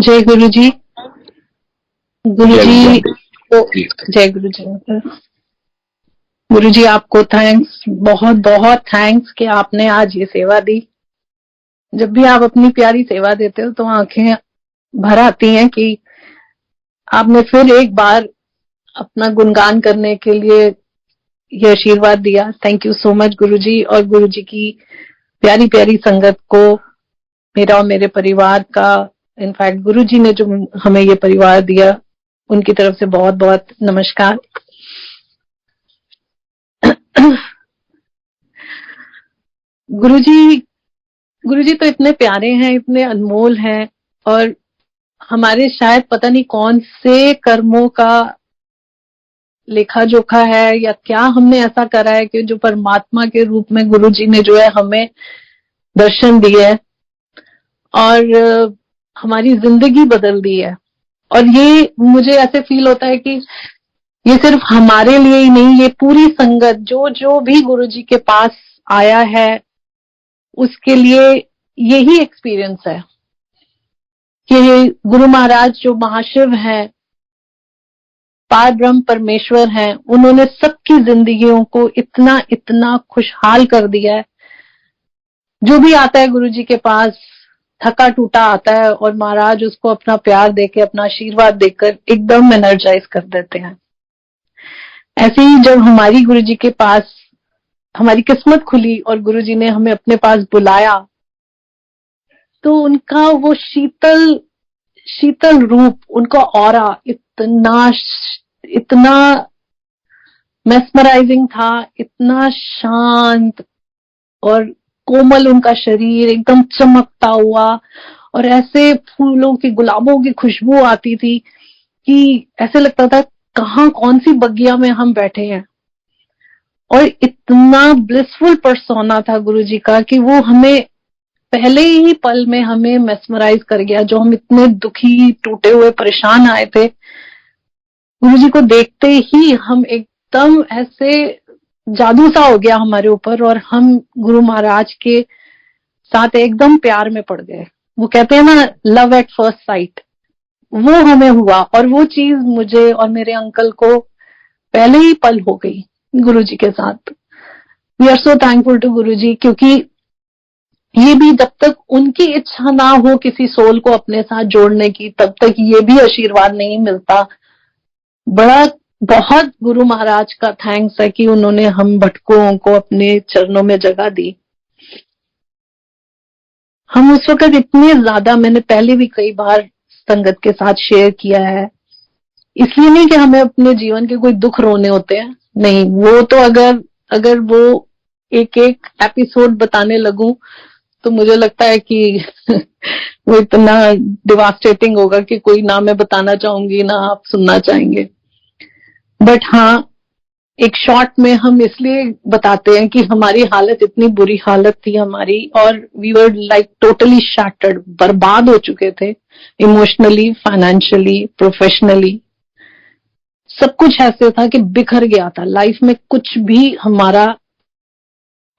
जय गुरु जी। गुरु जी को जय गुरु जी। गुरु जी आपको थैंक्स, बहुत बहुत थैंक्स कि आपने आज ये सेवा दी। जब भी आप अपनी प्यारी सेवा देते हो तो आंखें भर आती हैं कि आपने फिर एक बार अपना गुणगान करने के लिए ये आशीर्वाद दिया। थैंक यू सो मच गुरु जी। और गुरु जी की प्यारी प्यारी संगत को, मेरा और मेरे परिवार का, इनफैक्ट गुरु जी ने जो हमें ये परिवार दिया, उनकी तरफ से बहुत बहुत नमस्कार। गुरुजी तो इतने प्यारे हैं, इतने अनमोल हैं, और हमारे शायद पता नहीं कौन से कर्मों का लेखा जोखा है या क्या हमने ऐसा करा है कि जो परमात्मा के रूप में गुरुजी ने जो है हमें दर्शन दिए है और हमारी जिंदगी बदल दी है। और ये मुझे ऐसे फील होता है कि ये सिर्फ हमारे लिए ही नहीं, ये पूरी संगत जो भी गुरुजी के पास आया है उसके लिए यही एक्सपीरियंस है कि गुरु महाराज जो महाशिव हैं, पार ब्रह्म परमेश्वर हैं, उन्होंने सबकी जिंदगियों को इतना इतना खुशहाल कर दिया है। जो भी आता है गुरुजी के पास थका टूटा आता है और महाराज उसको अपना प्यार देके, अपना आशीर्वाद देकर एकदम एनर्जाइज कर देते हैं। ऐसे ही जब हमारी गुरुजी के पास हमारी किस्मत खुली और गुरुजी ने हमें अपने पास बुलाया, तो उनका वो शीतल रूप, उनका ऑरा इतना मेस्मराइजिंग था, इतना शांत और कोमल उनका शरीर एकदम चमकता हुआ, और ऐसे फूलों की, गुलाबों की खुशबू आती थी कि ऐसे लगता था कहाँ कौन सी बगिया में हम बैठे हैं। और इतना ब्लिसफुल पर्सोना था गुरुजी का कि वो हमें पहले ही पल में हमें मेस्मराइज कर गया। जो हम इतने दुखी, टूटे हुए, परेशान आए थे, गुरुजी को देखते ही हम एकदम ऐसे जादू सा हो गया हमारे ऊपर और हम गुरु महाराज के साथ एकदम प्यार में पड़ गए। वो कहते हैं ना, लव एट फर्स्ट साइट, वो हमें हुआ। और वो चीज मुझे और मेरे अंकल को पहले ही पल हो गई गुरुजी के साथ। We are so thankful to Guruji, क्योंकि ये भी जब तक उनकी इच्छा ना हो किसी सोल को अपने साथ जोड़ने की, तब तक ये भी आशीर्वाद नहीं मिलता। बहुत गुरु महाराज का थैंक्स है कि उन्होंने हम भटकों को अपने चरणों में जगह दी। हम उस वक्त इतने ज्यादा, मैंने पहले भी कई बार संगत के साथ शेयर किया है, इसलिए नहीं कि हमें अपने जीवन के कोई दुख रोने होते हैं, नहीं, वो तो अगर वो एक एक एपिसोड बताने लगूं तो मुझे लगता है कि वो इतना डिवास्टेटिंग होगा कि कोई ना मैं बताना चाहूंगी ना आप सुनना चाहेंगे। बट हाँ, एक शॉर्ट में हम इसलिए बताते हैं कि हमारी हालत, इतनी बुरी हालत थी हमारी, और we were like totally shattered, बर्बाद हो चुके थे, इमोशनली, फाइनेंशियली, प्रोफेशनली। सब कुछ ऐसे था कि बिखर गया था। लाइफ में कुछ भी हमारा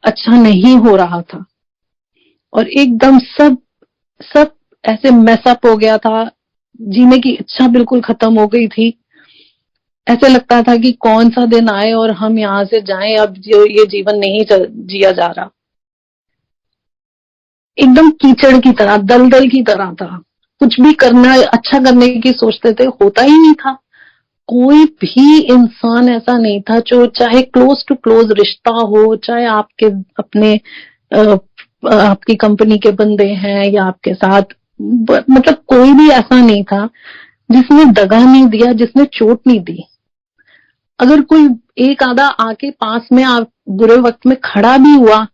अच्छा नहीं हो रहा था और एकदम सब ऐसे मैसअप हो गया था। जीने की इच्छा बिल्कुल खत्म हो गई थी। ऐसे लगता था कि कौन सा दिन आए और हम यहाँ से जाएं, अब जो ये जीवन नहीं जिया जा रहा। एकदम कीचड़ की तरह, दलदल की तरह था। कुछ भी करना, अच्छा करने की सोचते थे, होता ही नहीं था। कोई भी इंसान ऐसा नहीं था जो, चाहे क्लोज टू क्लोज रिश्ता हो, चाहे आपके अपने आपकी कंपनी के बंदे हैं या आपके साथ, मतलब कोई भी ऐसा नहीं था जिसने दगा नहीं दिया, जिसने चोट नहीं दी। अगर कोई एक आधा आके पास में आप बुरे वक्त में खड़ा भी हुआ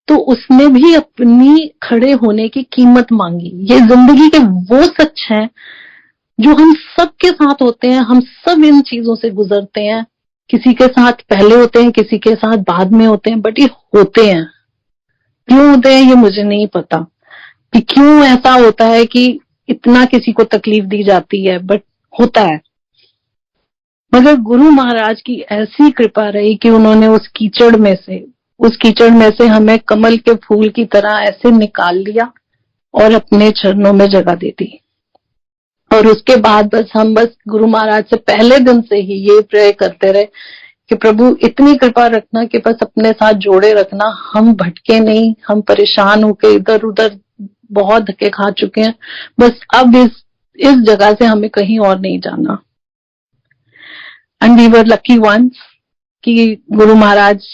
तो उसने भी अपनी खड़े होने की कीमत मांगी। ये जिंदगी के वो सच है जो हम सबके साथ होते हैं। हम सब इन चीजों से गुजरते हैं, किसी के साथ पहले होते हैं, किसी के साथ बाद में होते हैं, बट ये होते हैं। क्यों होते हैं ये मुझे नहीं पता कि क्यों ऐसा होता है कि इतना किसी को तकलीफ दी जाती है, बट होता है। मगर गुरु महाराज की ऐसी कृपा रही कि उन्होंने उस कीचड़ में से हमें कमल के फूल की तरह ऐसे निकाल लिया और अपने चरणों में जगह दे दी। और उसके बाद बस गुरु महाराज से पहले दिन से ही ये प्रे करते रहे कि प्रभु इतनी कृपा रखना कि बस अपने साथ जोड़े रखना, हम भटके नहीं, हम परेशान होके इधर उधर बहुत धक्के खा चुके हैं, बस अब इस जगह से हमें कहीं और नहीं जाना। And we were lucky once कि गुरु महाराज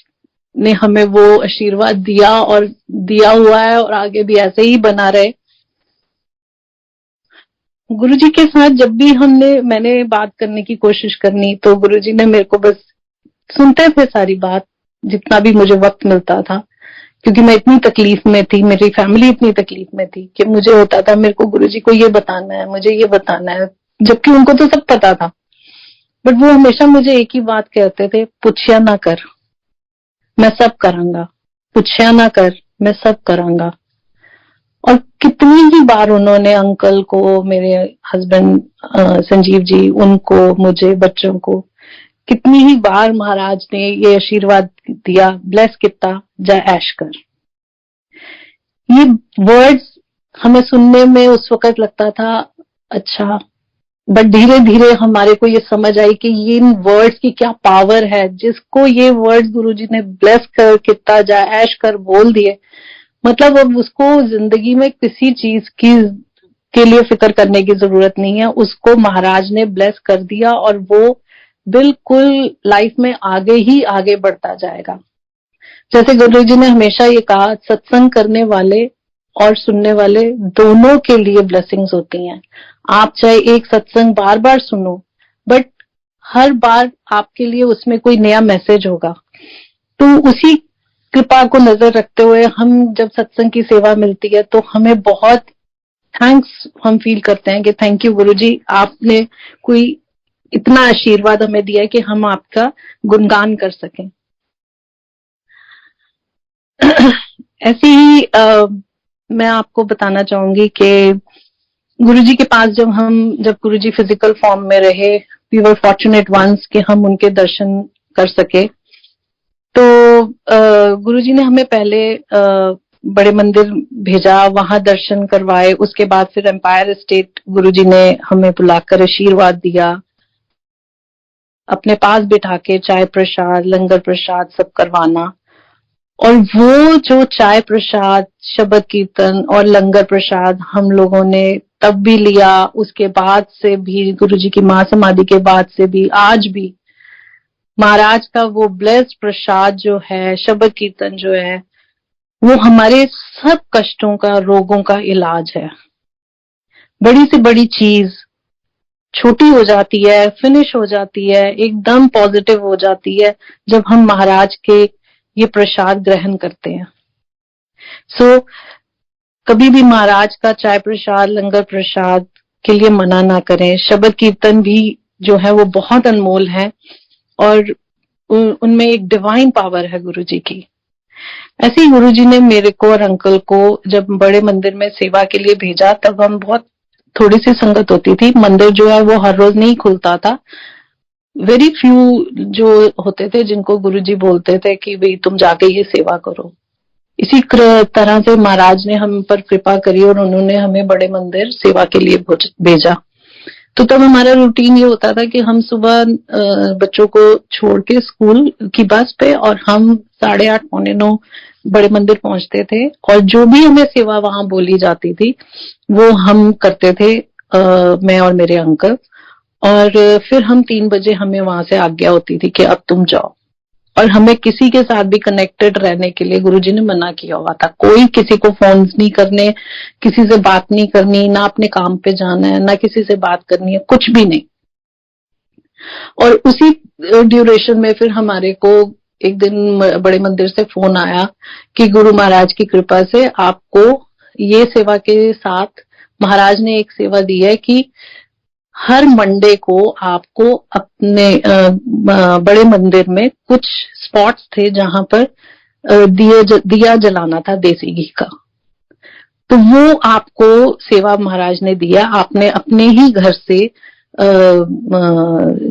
ने हमें वो आशीर्वाद दिया और दिया हुआ है और आगे भी ऐसे ही बना रहे। गुरुजी के साथ जब भी मैंने बात करने की कोशिश करनी तो गुरुजी ने मेरे को बस सुनते थे सारी बात, जितना भी मुझे वक्त मिलता था, क्योंकि मैं इतनी तकलीफ में थी, मेरी फैमिली इतनी तकलीफ में थी कि मुझे होता था मेरे को गुरुजी को ये बताना है, मुझे ये बताना है, जबकि उनको तो सब पता था। बट वो हमेशा मुझे एक ही बात कहते थे, पूछया ना कर, मैं सब करांगा, पूछया ना कर, मैं सब करांगा। और कितनी ही बार उन्होंने अंकल को, मेरे हस्बैंड संजीव जी, उनको, मुझे, बच्चों को, कितनी ही बार महाराज ने ये आशीर्वाद दिया, ब्लेस किता जा ऐश कर। ये वर्ड्स हमें सुनने में उस वक्त लगता था अच्छा, बट धीरे धीरे हमारे को ये समझ आई कि ये इन वर्ड्स की क्या पावर है। जिसको ये वर्ड्स गुरुजी ने ब्लेस कर, किता जा ऐश कर बोल दिए, मतलब अब उसको जिंदगी में किसी चीज के लिए फिक्र करने की जरूरत नहीं है। उसको महाराज ने ब्लेस कर दिया और वो बिल्कुल लाइफ में आगे ही आगे बढ़ता जाएगा। जैसे गुरुजी ने हमेशा ये कहा, सत्संग करने वाले और सुनने वाले दोनों के लिए ब्लेसिंग्स होती हैं। आप चाहे एक सत्संग बार बार सुनो, बट हर बार आपके लिए उसमें कोई नया मैसेज होगा। तो उसी कृपा को नजर रखते हुए हम जब सत्संग की सेवा मिलती है तो हमें बहुत थैंक्स हम फील करते हैं कि थैंक यू गुरुजी, आपने कोई इतना आशीर्वाद हमें दिया कि हम आपका गुणगान कर सकें। ऐसे ही मैं आपको बताना चाहूंगी कि गुरुजी के पास जब गुरुजी फिजिकल फॉर्म में रहे, वी वर फॉर्चुनेट वंस कि हम उनके दर्शन कर सके। तो गुरुजी ने हमें पहले बड़े मंदिर भेजा, वहां दर्शन करवाए। उसके बाद फिर एम्पायर स्टेट गुरुजी ने हमें बुलाकर आशीर्वाद दिया, अपने पास बिठा के चाय प्रसाद, लंगर प्रसाद सब करवाना। और वो जो चाय प्रसाद, शब्द कीर्तन और लंगर प्रसाद हम लोगों ने तब भी लिया, उसके बाद से भी, गुरुजी की महासमाधि के बाद से भी, आज भी महाराज का वो ब्लेस्ड प्रसाद जो है, शब्द कीर्तन जो है, वो हमारे सब कष्टों का, रोगों का इलाज है। बड़ी से बड़ी चीज छोटी हो जाती है, फिनिश हो जाती है, एकदम पॉजिटिव हो जाती है जब हम महाराज के ये प्रसाद ग्रहण करते हैं। सो कभी भी महाराज का चाय प्रसाद, लंगर प्रसाद के लिए मना ना करें। शब्द कीर्तन भी जो है वो बहुत अनमोल है और उनमें एक डिवाइन पावर है गुरुजी की। ऐसे ही गुरुजी ने मेरे को और अंकल को जब बड़े मंदिर में सेवा के लिए भेजा, तब हम बहुत थोड़ी सी संगत होती थी। मंदिर जो है वो हर रोज नहीं खुलता था। वेरी फ्यू जो होते थे जिनको गुरुजी बोलते थे कि भाई तुम जाके ये सेवा करो। इसी तरह से महाराज ने हम पर कृपा करी और उन्होंने हमें बड़े मंदिर सेवा के लिए भेजा। तो तब हमारा रूटीन ये होता था कि हम सुबह बच्चों को छोड़ के स्कूल की बस पे और हम 8:30 पौने 9 बड़े मंदिर पहुंचते थे और जो भी हमें सेवा वहां बोली जाती थी वो हम करते थे, मैं और मेरे अंकल। और फिर हम 3 बजे हमें वहां से आज्ञा होती थी कि अब तुम जाओ। और हमें किसी के साथ भी कनेक्टेड रहने के लिए गुरुजी ने मना किया हुआ था। कोई किसी को फोन नहीं करने, किसी से बात नहीं करनी, ना अपने काम पे जाना है, ना किसी से बात करनी है, कुछ भी नहीं। और उसी ड्यूरेशन में फिर हमारे को एक दिन बड़े मंदिर से फोन आया कि गुरु महाराज की कृपा से आपको ये सेवा के साथ महाराज ने एक सेवा दी है कि हर मंडे को आपको अपने बड़े मंदिर में कुछ स्पॉट्स थे जहां पर दिया जलाना था देसी घी का। तो वो आपको सेवा महाराज ने दिया। आपने अपने ही घर से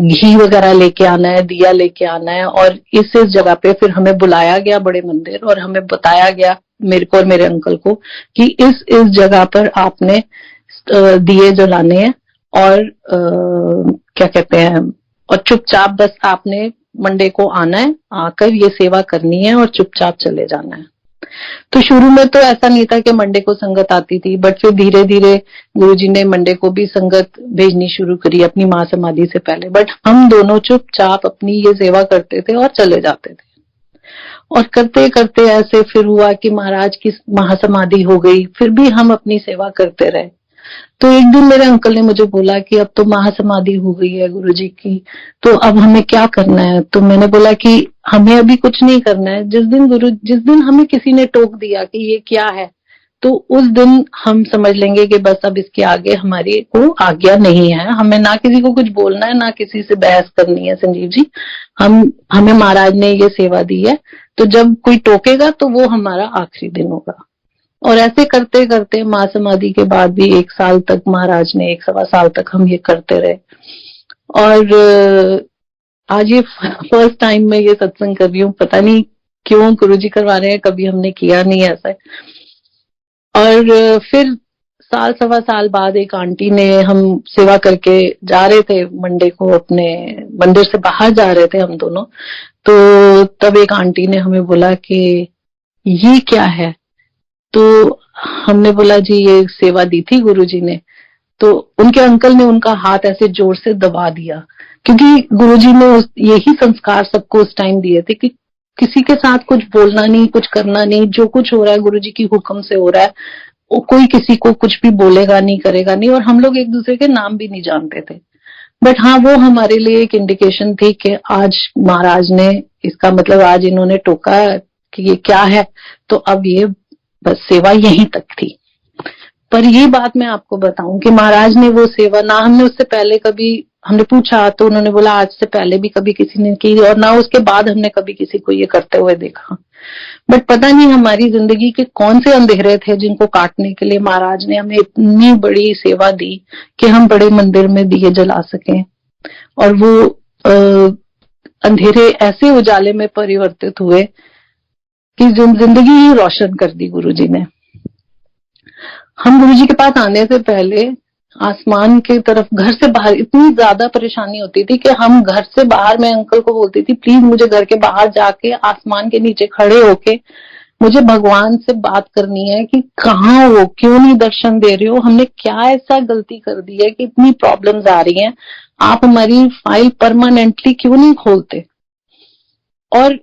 घी वगैरह लेके आना है, दिया लेके आना है। और इस जगह पे फिर हमें बुलाया गया बड़े मंदिर और हमें बताया गया, मेरे को और मेरे अंकल को, कि इस जगह पर आपने दिए जलाने हैं और क्या कहते हैं, और चुपचाप बस आपने मंडे को आना है, आकर ये सेवा करनी है और चुपचाप चले जाना है। तो शुरू में तो ऐसा नहीं था कि मंडे को संगत आती थी, बट फिर धीरे धीरे गुरुजी ने मंडे को भी संगत भेजनी शुरू करी अपनी माँ समाधि से पहले। बट हम दोनों चुपचाप अपनी ये सेवा करते थे और चले जाते थे। और करते करते ऐसे फिर हुआ कि महाराज की महासमाधि हो गई, फिर भी हम अपनी सेवा करते रहे। तो एक दिन मेरे अंकल ने मुझे बोला कि अब तो महासमाधि हो गई है गुरुजी की, तो अब हमें क्या करना है। तो मैंने बोला कि हमें अभी कुछ नहीं करना है। जिस दिन हमें किसी ने टोक दिया कि ये क्या है, तो उस दिन हम समझ लेंगे कि बस अब इसके आगे हमारी को आज्ञा नहीं है। हमें ना किसी को कुछ बोलना है, ना किसी से बहस करनी है। संजीव जी, हमें महाराज ने ये सेवा दी है, तो जब कोई टोकेगा तो वो हमारा आखिरी दिन होगा। और ऐसे करते करते माँ समाधि के बाद भी 1 साल तक महाराज ने, 1 सवा साल तक हम ये करते रहे। और आज ये फर्स्ट टाइम मैं ये सत्संग कर रही हूँ, पता नहीं क्यों गुरुजी करवा रहे हैं, कभी हमने किया नहीं ऐसा। और फिर 1 साल बाद एक आंटी ने, हम सेवा करके जा रहे थे मंडे को, अपने मंदिर से बाहर जा रहे थे हम दोनों, तो तब एक आंटी ने हमें बोला कि ये क्या है। तो हमने बोला जी ये सेवा दी थी गुरुजी ने। तो उनके अंकल ने उनका हाथ ऐसे जोर से दबा दिया, क्योंकि गुरुजी ने यही संस्कार सबको उस टाइम दिए थे कि किसी के साथ कुछ बोलना नहीं, कुछ करना नहीं, जो कुछ हो रहा है गुरुजी की हुक्म से हो रहा है, कोई किसी को कुछ भी बोलेगा नहीं, करेगा नहीं। और हम लोग एक दूसरे के नाम भी नहीं जानते थे, बट हाँ वो हमारे लिए एक इंडिकेशन थी कि आज महाराज ने, इसका मतलब आज इन्होंने टोका कि ये क्या है, तो अब ये बस सेवा यहीं तक थी। पर ये बात मैं आपको बताऊं कि महाराज ने वो सेवा, ना हमने उससे पहले कभी, हमने पूछा तो उन्होंने बोला आज से पहले भी कभी किसी ने की, और ना उसके बाद हमने कभी किसी को ये करते हुए देखा। बट पता नहीं हमारी जिंदगी के कौन से अंधेरे थे जिनको काटने के लिए महाराज ने हमें इतनी बड़ी सेवा दी कि हम बड़े मंदिर में दिए जला सकें, और वो अंधेरे ऐसे उजाले में परिवर्तित हुए कि जिंदगी ही रोशन कर दी गुरुजी ने। हम गुरुजी के पास आने से पहले आसमान की तरफ, घर से बाहर इतनी ज्यादा परेशानी होती थी कि हम घर से बाहर, मैं अंकल को बोलती थी प्लीज मुझे घर के बाहर जाके आसमान के नीचे खड़े होके मुझे भगवान से बात करनी है कि कहाँ हो, क्यों नहीं दर्शन दे रहे हो, हमने क्या ऐसा गलती कर दी है कि इतनी प्रॉब्लम्स आ रही हैं, आप हमारी फाइल परमानेंटली क्यों नहीं खोलते। और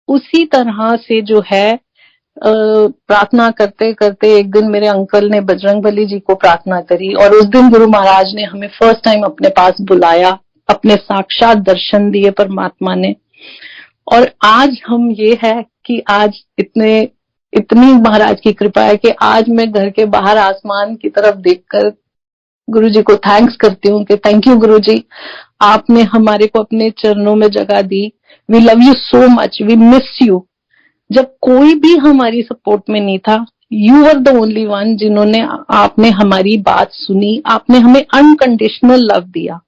उसी तरह से जो है प्रार्थना करते करते एक दिन मेरे अंकल ने बजरंगबली जी को प्रार्थना करी, और उस दिन गुरु महाराज ने हमें फर्स्ट टाइम अपने पास बुलाया, अपने साक्षात दर्शन दिए परमात्मा ने। और आज हम ये है कि आज इतनी महाराज की कृपा है कि आज मैं घर के बाहर आसमान की तरफ देखकर गुरु जी को थैंक्स करती हूँ कि थैंक यू गुरु जी, आपने हमारे को अपने चरणों में जगह दी। We love you so much, we miss you. जब कोई भी हमारी सपोर्ट में नहीं था, you are the only one जिन्होंने, आपने हमारी बात सुनी, आपने हमें अनकंडीशनल लव दिया,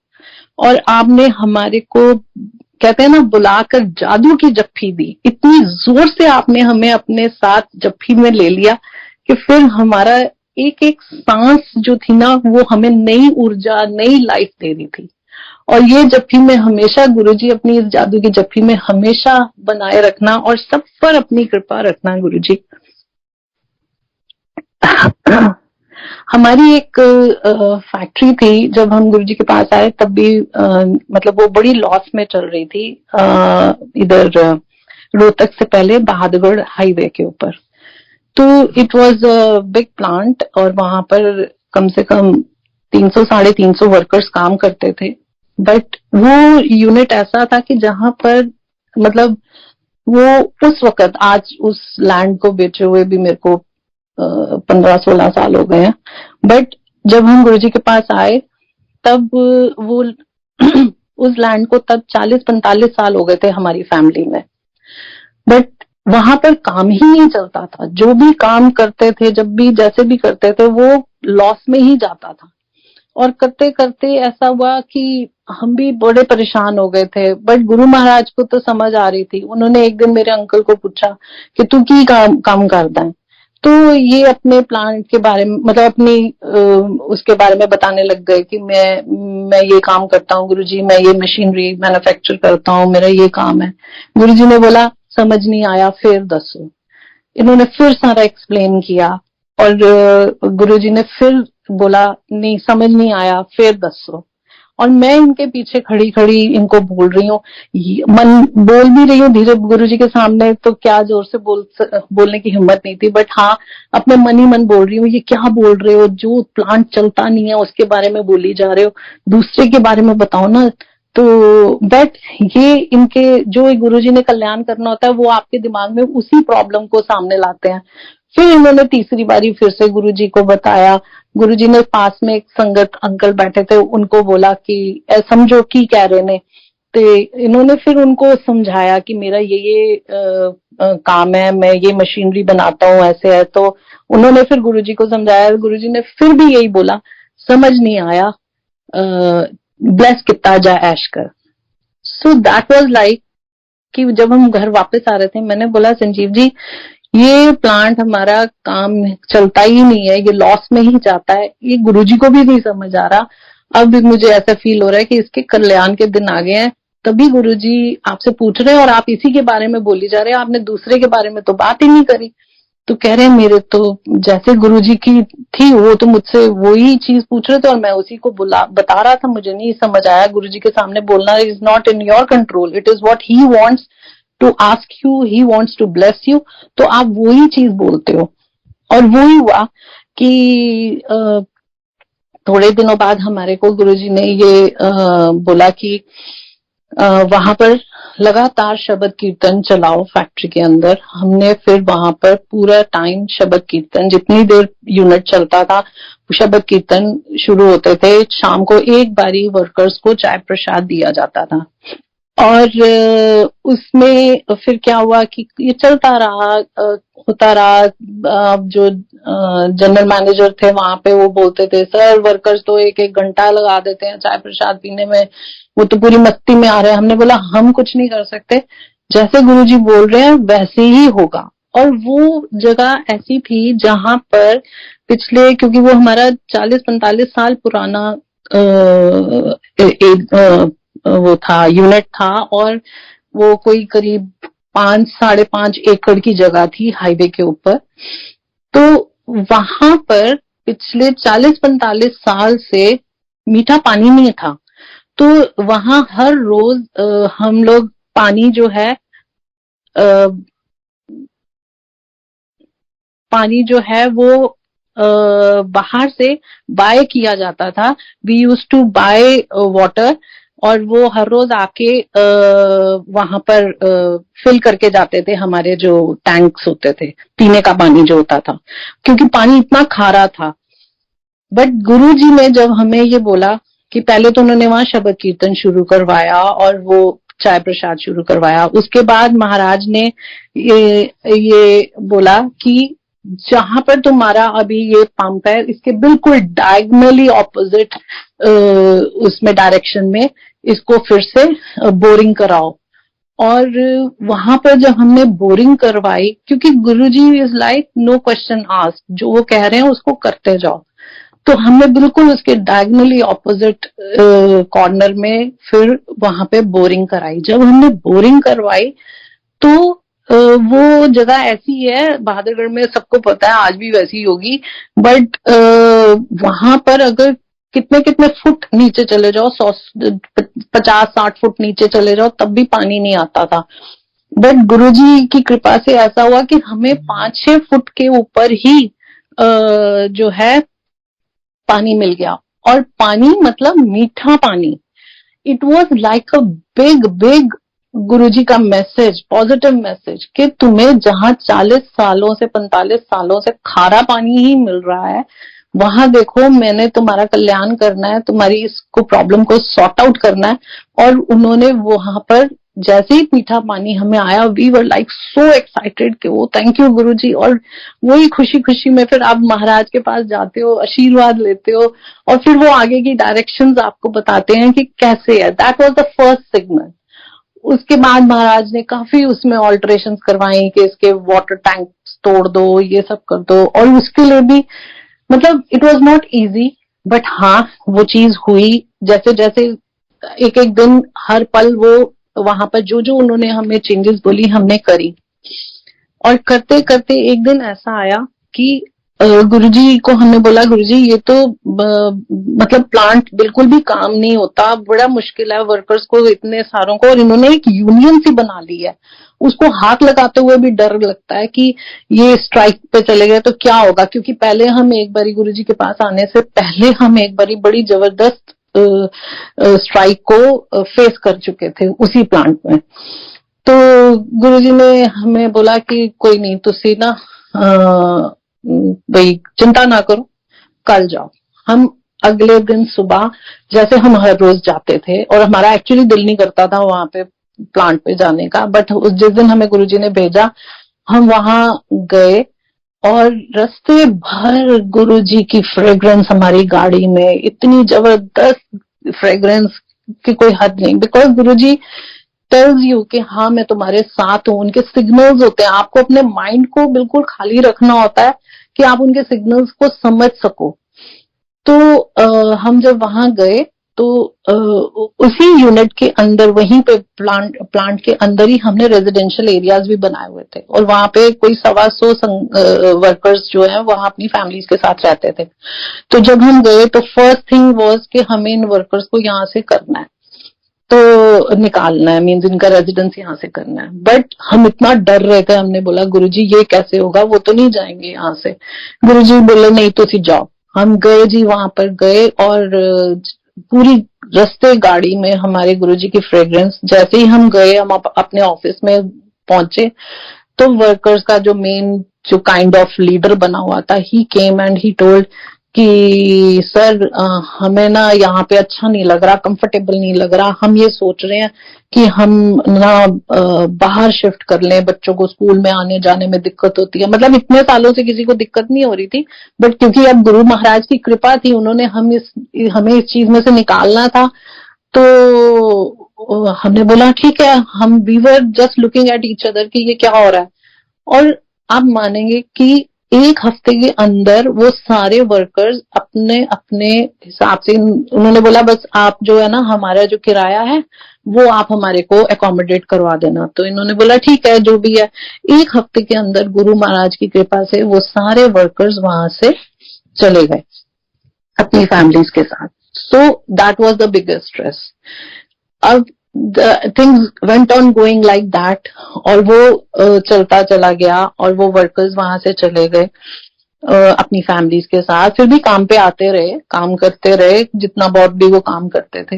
और आपने हमारे को, कहते हैं ना, बुलाकर जादू की जप्फी दी। इतनी जोर से आपने हमें अपने साथ जप्फी में ले लिया कि फिर हमारा एक एक सांस जो थी ना, वो हमें नई ऊर्जा, नई लाइफ दे रही थी। और ये जप्फी में हमेशा गुरुजी, अपनी इस जादू की जप्फी में हमेशा बनाए रखना और सब पर अपनी कृपा रखना गुरुजी। हमारी एक फैक्ट्री थी, जब हम गुरुजी के पास आए तब भी मतलब वो बड़ी लॉस में चल रही थी, इधर रोहतक से पहले बहादुरगढ़ हाईवे के ऊपर। तो it was a big plant, और वहां पर कम से कम 300-350 वर्कर्स काम करते थे। बट वो यूनिट ऐसा था कि जहां पर, मतलब वो उस वक्त, आज उस लैंड को बेचे हुए भी मेरे को 15-16 साल हो गए हैं, बट जब हम गुरुजी के पास आए तब वो उस लैंड को तब 40-45 साल हो गए थे हमारी फैमिली में। बट वहां पर काम ही नहीं चलता था, जो भी काम करते थे, जब भी जैसे भी करते थे, वो लॉस में ही जाता था। और करते करते ऐसा हुआ कि हम भी बड़े परेशान हो गए थे। बट गुरु महाराज को तो समझ आ रही थी। उन्होंने एक दिन मेरे अंकल को पूछा कि तू की काम करता है, तो ये अपने प्लांट के बारे में मतलब अपनी उसके बारे में बताने लग गए कि मैं ये काम करता हूँ गुरुजी, मैं ये मशीनरी मैन्युफैक्चर करता हूँ, मेरा ये काम है। गुरुजी ने बोला समझ नहीं आया फिर दसो। इन्होंने फिर सारा एक्सप्लेन किया और गुरुजी ने फिर बोला नहीं समझ नहीं आया फिर दसो। और मैं इनके पीछे खड़ी खड़ी इनको बोल रही हूँ, मन बोल भी रही हूँ धीरे गुरुजी के सामने, तो क्या जोर से बोलने की हिम्मत नहीं थी, बट हाँ अपने मन ही मन बोल रही हूँ ये क्या बोल रहे हो, जो प्लांट चलता नहीं है उसके बारे में बोली जा रहे हो, दूसरे के बारे में बताओ ना। तो बट ये इनके जो गुरुजी ने कल्याण करना होता है वो आपके दिमाग में उसी प्रॉब्लम को सामने लाते हैं। फिर इन्होंने तीसरी बारी फिर से गुरुजी को बताया। गुरुजी ने पास में एक संगत अंकल बैठे थे, उनको बोला कि समझो की कह रहे ने। तो इन्होंने फिर उनको समझाया कि मेरा ये काम है, मैं ये मशीनरी बनाता हूँ, ऐसे है। तो उन्होंने फिर गुरुजी को समझाया। गुरुजी ने फिर भी यही बोला समझ नहीं आया, ब्लेस कितना जा ऐश कर। सो दैट वाज लाइक कि जब हम घर वापस आ रहे थे मैंने बोला संजीव जी ये प्लांट हमारा काम चलता ही नहीं है, ये लॉस में ही जाता है, ये गुरुजी को भी नहीं समझ आ रहा। अब भी मुझे ऐसा फील हो रहा है कि इसके कल्याण के दिन आ गए हैं, तभी गुरुजी आपसे पूछ रहे हैं और आप इसी के बारे में बोली जा रहे हैं, आपने दूसरे के बारे में तो बात ही नहीं करी। तो कह रहे हैं मेरे तो जैसे गुरुजी की थी वो तो मुझसे वही चीज पूछ रहे थे और मैं उसी को बता रहा था, मुझे नहीं समझ आया। गुरुजी के सामने बोलना is not in your control, it is what he wants to ask you, he wants to bless you. तो आप वही चीज बोलते हो। और वही हुआ कि थोड़े दिनों बाद हमारे को गुरुजी ने ये बोला कि वहां पर लगातार शब्द कीर्तन चलाओ फैक्ट्री के अंदर। हमने फिर वहां पर पूरा टाइम शब्द कीर्तन, जितनी देर यूनिट चलता था शब्द कीर्तन शुरू होते थे। शाम को एक बारी वर्कर्स को चाय प्रसाद दिया जाता था। और उसमें फिर क्या हुआ कि ये चलता रहा, होता रहा। जो जनरल मैनेजर थे वहां पे वो बोलते थे सर वर्कर्स तो एक एक घंटा लगा देते हैं चाय प्रसाद पीने में, वो तो पूरी मस्ती में आ रहे हैं। हमने बोला हम कुछ नहीं कर सकते, जैसे गुरुजी बोल रहे हैं वैसे ही होगा। और वो जगह ऐसी थी जहां पर पिछले, क्योंकि वो हमारा 40-45 साल पुराना वो था, यूनिट था, और वो कोई करीब 5-5.5 एकड़ की जगह थी हाईवे के ऊपर। तो वहां पर पिछले 40-45 साल से मीठा पानी नहीं था। तो वहां हर रोज हम लोग पानी जो है वो बाहर से बाय किया जाता था। We use to buy water और वो हर रोज आके वहां पर फिल करके जाते थे हमारे जो टैंक्स होते थे, पीने का पानी जो होता था, क्योंकि पानी इतना खारा था। बट गुरुजी ने जब हमें ये बोला कि पहले तो उन्होंने वहां शब्द कीर्तन शुरू करवाया और वो चाय प्रसाद शुरू करवाया, उसके बाद महाराज ने ये बोला कि जहां पर तुम्हारा अभी ये पंप है इसके बिल्कुल डायगोनली ऑपोजिट उसमें डायरेक्शन में इसको फिर से बोरिंग कराओ। और वहां पर जब हमने बोरिंग करवाई, क्योंकि Guruji is like no question asked, जो वो कह रहे हैं उसको करते जाओ। तो हमने बिल्कुल उसके डायगोनली ऑपोजिट कॉर्नर में फिर वहां पे बोरिंग कराई। जब हमने बोरिंग करवाई तो वो जगह ऐसी है बहादुरगढ़ में, सबको पता है आज भी वैसी होगी, बट वहां पर अगर कितने कितने फुट नीचे चले जाओ, 50-60 फुट नीचे चले जाओ, तब भी पानी नहीं आता था। बट गुरुजी की कृपा से ऐसा हुआ कि हमें 5-6 फुट के ऊपर ही जो है पानी मिल गया। और पानी मतलब मीठा पानी। It was like a big big Guruji का मैसेज, पॉजिटिव मैसेज, कि तुम्हें जहां 40 सालों से 45 सालों से खारा पानी ही मिल रहा है, वहां देखो मैंने तुम्हारा कल्याण करना है, तुम्हारी इसको प्रॉब्लम को सॉर्ट आउट करना है। और उन्होंने वहां पर जैसे ही मीठा पानी हमें आया, we were like so excited कि वो थैंक यू गुरुजी। और वही खुशी खुशी में फिर आप महाराज के पास जाते हो, आशीर्वाद लेते हो, और फिर वो आगे की डायरेक्शंस आपको बताते हैं कि कैसे है। That was the first signal. उसके बाद महाराज ने काफी उसमें ऑल्टरेशंस करवाई कि इसके वाटर टैंक्स तोड़ दो, ये सब कर दो। और उसके लिए भी मतलब it was not easy, but हाँ वो चीज हुई। जैसे जैसे एक एक दिन हर पल वो वहां पर जो जो उन्होंने हमें चेंजेस बोली हमने करी। और करते करते एक दिन ऐसा आया कि गुरुजी को हमने बोला, गुरुजी ये तो मतलब प्लांट बिल्कुल भी काम नहीं होता, बड़ा मुश्किल है वर्कर्स को इतने सारों को, और इन्होंने एक यूनियन सी बना ली है, उसको हाथ लगाते हुए भी डर लगता है कि ये स्ट्राइक पे चले गए तो क्या होगा। क्योंकि पहले हम एक बारी गुरुजी के पास आने से पहले हम एक बारी बड़ी जबरदस्त स्ट्राइक को फेस कर चुके थे उसी प्लांट में। तो गुरुजी ने हमें बोला कि कोई नहीं, तुसी ना भाई चिंता ना करो, कल जाओ। हम अगले दिन सुबह जैसे हम हर रोज जाते थे, और हमारा एक्चुअली दिल नहीं करता था वहां पे प्लांट पे जाने का, बट जिस दिन हमें गुरुजी ने भेजा हम वहां गए, और रास्ते भर गुरुजी की फ्रेग्रेंस हमारी गाड़ी में, इतनी जबरदस्त फ्रेग्रेंस की कोई हद नहीं। बिकॉज गुरुजी टेल्स यू कि हाँ मैं तुम्हारे साथ हूँ, उनके सिग्नल्स होते हैं। आपको अपने माइंड को बिल्कुल खाली रखना होता है कि आप उनके सिग्नल्स को समझ सको। तो हम जब वहां गए तो उसी यूनिट के अंदर, वहीं पे प्लांट के अंदर ही हमने रेजिडेंशियल एरियाज भी बनाए हुए थे, और वहां पे कोई 125 वर्कर्स जो है वहां अपनी फैमिलीज के साथ रहते थे। तो जब हम गए तो फर्स्ट थिंग वाज कि हमें इन वर्कर्स को यहाँ से करना है, तो निकालना है, मीन्स इनका रेजिडेंस यहाँ से करना है। बट हम इतना डर रहे थे, हमने बोला गुरुजी ये कैसे होगा, वो तो नहीं जाएंगे यहाँ से। गुरुजी बोले नहीं तुसी जाओ। हम गए जी, वहां पर गए, और पूरी रास्ते गाड़ी में हमारे गुरुजी की फ्रेग्रेंस। जैसे ही हम गए, हम अपने ऑफिस में पहुंचे, तो वर्कर्स का जो मेन जो काइंड ऑफ लीडर बना हुआ था, ही केम एंड ही टोल्ड कि सर हमें ना यहाँ पे अच्छा नहीं लग रहा, कंफर्टेबल नहीं लग रहा, हम ये सोच रहे हैं कि हम ना बाहर शिफ्ट कर लें, बच्चों को स्कूल में आने जाने में दिक्कत होती है। मतलब इतने सालों से किसी को दिक्कत नहीं हो रही थी, बट क्योंकि अब गुरु महाराज की कृपा थी, उन्होंने हमें इस चीज में से निकालना था। तो हमने बोला ठीक है, हम we were just looking at each other कि ये क्या हो रहा है। और आप मानेंगे कि एक हफ्ते के अंदर वो सारे वर्कर्स अपने अपने हिसाब से, उन्होंने बोला बस आप जो है ना हमारा जो किराया है वो आप हमारे को अकोमोडेट करवा देना। तो इन्होंने बोला ठीक है जो भी है। एक हफ्ते के अंदर गुरु महाराज की कृपा से वो सारे वर्कर्स वहां से चले गए अपनी फैमिलीज के साथ। So that was the biggest stress. अब things went on going like that, और वो चलता चला गया, और वो वर्कर्स वहां से चले गए अपनी फैमिलीज के साथ। फिर भी काम पे आते रहे, काम करते रहे, जितना बहुत भी वो काम करते थे।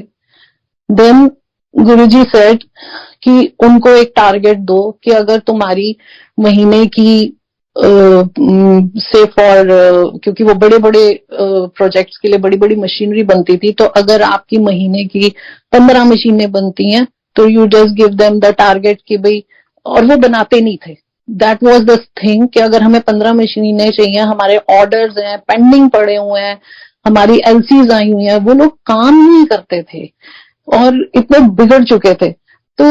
देन गुरुजी सेड कि उनको एक टारगेट दो कि अगर तुम्हारी महीने की से फॉर क्योंकि वो बड़े बड़े प्रोजेक्ट्स के लिए बड़ी बड़ी मशीनरी बनती थी, तो अगर आपकी महीने की 15 मशीनें बनती हैं तो you just give them the target कि भाई, और वो बनाते नहीं थे। दैट वाज द थिंग कि अगर हमें 15 मशीनें चाहिए, हमारे ऑर्डर्स हैं, पेंडिंग पड़े हुए हैं, हमारी एलसीज आई हुई हैं, वो लोग काम नहीं करते थे और इतने बिगड़ चुके थे। तो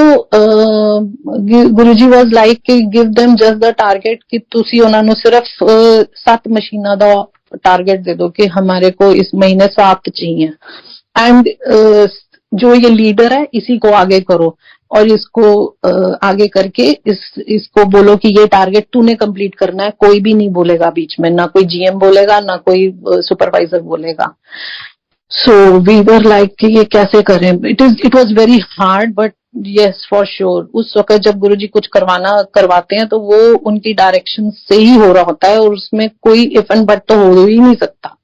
गुरुजी वाज लाइक कि give them just the target कि तुसी उन्होंने सिर्फ 7 मशीना दा टारगेट दे दो कि हमारे को इस महीने 7 चाहिए, एंड जो ये लीडर है इसी को आगे करो, और इसको आगे करके इसको बोलो कि ये टारगेट तूने कंप्लीट करना है, कोई भी नहीं बोलेगा बीच में, ना कोई जीएम बोलेगा, ना कोई सुपरवाइजर बोलेगा। सो वी वर लाइक कि ये कैसे करें। It was very hard, but yes for sure उस वक्त जब गुरुजी कुछ करवाते हैं तो वो उनकी डायरेक्शन से ही हो रहा होता है, और उसमें कोई इफ एंड बट तो हो ही नहीं सकता।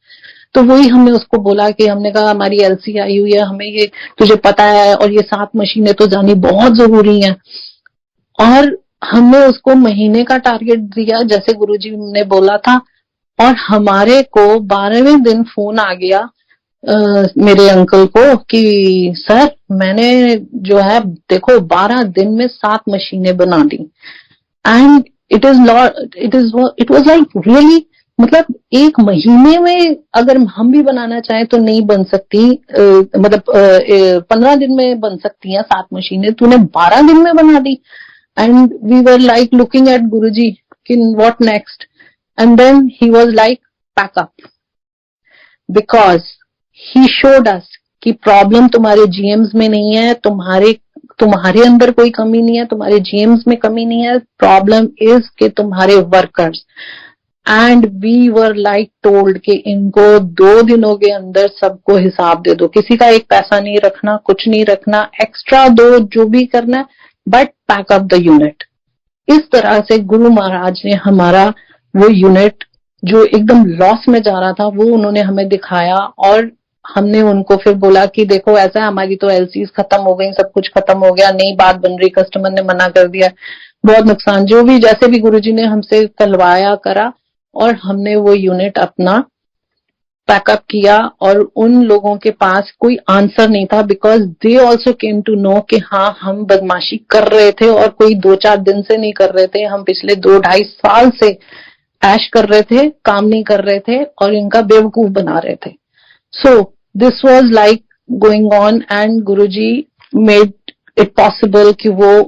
तो वही हमने उसको बोला कि हमने कहा हमारी एलसी आई हुई है, हमें ये तुझे पता है, और ये 7 मशीनें तो जानी बहुत जरूरी हैं। और हमने उसको महीने का टारगेट दिया जैसे गुरुजी ने बोला था, और हमारे को 12वें दिन फोन आ गया मेरे अंकल को कि सर मैंने जो है देखो 12 दिन में 7 मशीनें बना दी। And it was like really, मतलब एक महीने में अगर हम भी बनाना चाहें तो नहीं बन सकती, मतलब 15 दिन में बन सकती हैं 7 मशीनें, तूने 12 दिन में बना दी। And we were like looking at Guruji कि what next, and then he was like pack up, because he showed us कि प्रॉब्लम तुम्हारे जीएम्स में नहीं है, तुम्हारे अंदर कोई कमी नहीं है, तुम्हारे जीएम्स में कमी नहीं है, प्रॉब्लम इज कि तुम्हारे workers. And we were like told कि इनको 2 दिनों के अंदर सबको हिसाब दे दो, किसी का एक पैसा नहीं रखना, कुछ नहीं रखना, एक्स्ट्रा दो जो भी करना, but pack up the unit. इस तरह से गुरु महाराज ने हमारा वो यूनिट जो एकदम लॉस में जा रहा था वो उन्होंने हमें दिखाया, और हमने उनको फिर बोला कि देखो ऐसा है, हमारी तो एलसीज खत्म हो गई, सब कुछ खत्म हो गया, नई बात बन रही, कस्टमर ने मना कर दिया, बहुत नुकसान, जो भी जैसे भी गुरुजी ने हमसे करवाया करा, और हमने वो यूनिट अपना पैकअप किया। और उन लोगों के पास कोई आंसर नहीं था, because they also came to know कि हाँ हम बदमाशी कर रहे थे, और कोई 2-4 दिन से नहीं कर रहे थे, हम पिछले 2-2.5 साल से ऐश कर रहे थे, काम नहीं कर रहे थे और इनका बेवकूफ बना रहे थे। So this was like going on, and Guruji made it possible कि वो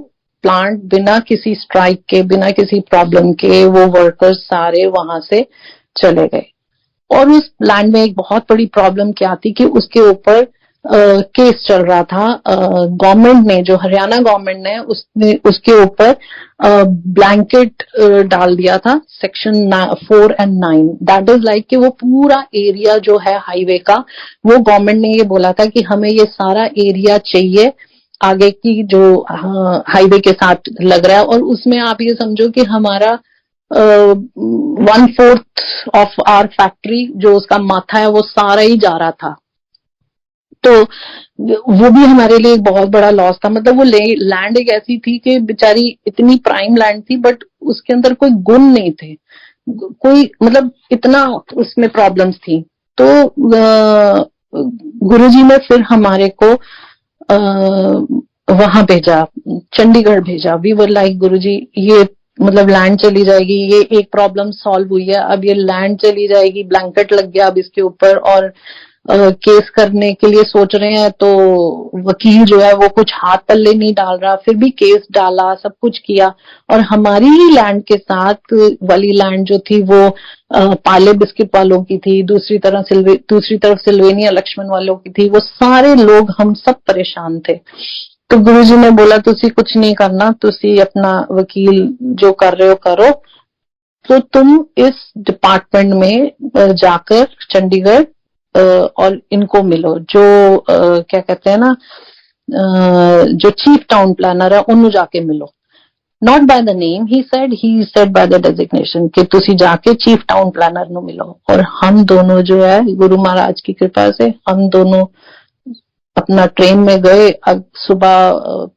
प्लांट बिना किसी स्ट्राइक के, बिना किसी प्रॉब्लम के, वो वर्कर्स सारे वहां से चले गए। और उस लैंड में एक बहुत बड़ी प्रॉब्लम क्या थी कि उसके ऊपर केस चल रहा था, गवर्नमेंट ने, जो हरियाणा गवर्नमेंट ने, उसने उसके ऊपर ब्लैंकेट डाल दिया था, सेक्शन 4 और 9, दैट इज लाइक कि वो पूरा एरिया जो है हाईवे का, वो गवर्नमेंट ने ये बोला था कि हमें ये सारा एरिया चाहिए आगे की जो हाईवे के साथ लग रहा है, और उसमें आप ये समझो कि हमारा 1/4 ऑफ आवर फैक्ट्री जो उसका माथा है वो सारा ही जा रहा था। तो वो भी हमारे लिए एक बहुत बड़ा लॉस था। मतलब वो लैंड एक ऐसी थी कि बेचारी इतनी प्राइम लैंड थी, बट उसके अंदर कोई गुण नहीं थे, कोई मतलब इतना उसमें प्रॉब्लम्स थी। तो गुरुजी ने फिर हमारे को वहां भेजा, चंडीगढ़ भेजा। वी वर लाइक गुरुजी ये मतलब लैंड चली जाएगी, ये एक प्रॉब्लम सॉल्व हुई है, अब ये लैंड चली जाएगी, ब्लैंकेट लग गया अब इसके ऊपर, और केस करने के लिए सोच रहे हैं, तो वकील जो है वो कुछ हाथ पल्ले नहीं डाल रहा, फिर भी केस डाला, सब कुछ किया। और हमारी ही लैंड के साथ वाली लैंड जो थी वो पाले बिस्किट वालों की थी, दूसरी तरफ सिल्वेनिया लक्ष्मण वालों की थी, वो सारे लोग, हम सब परेशान थे। तो गुरुजी ने बोला तुसी कुछ नहीं करना, तुसी अपना वकील जो कर रहे हो करो, तो तुम इस डिपार्टमेंट में जाकर चंडीगढ़ और इनको मिलो, जो क्या कहते हैं ना, जो चीफ टाउन प्लानर है उन्होंने जाके मिलो। Not by the name he said by the designation कि तुसी जाके चीफ टाउन प्लानर नु मिलो। और हम दोनों जो है गुरु महाराज की कृपा से हम दोनों अपना ट्रेन में गए, अब सुबह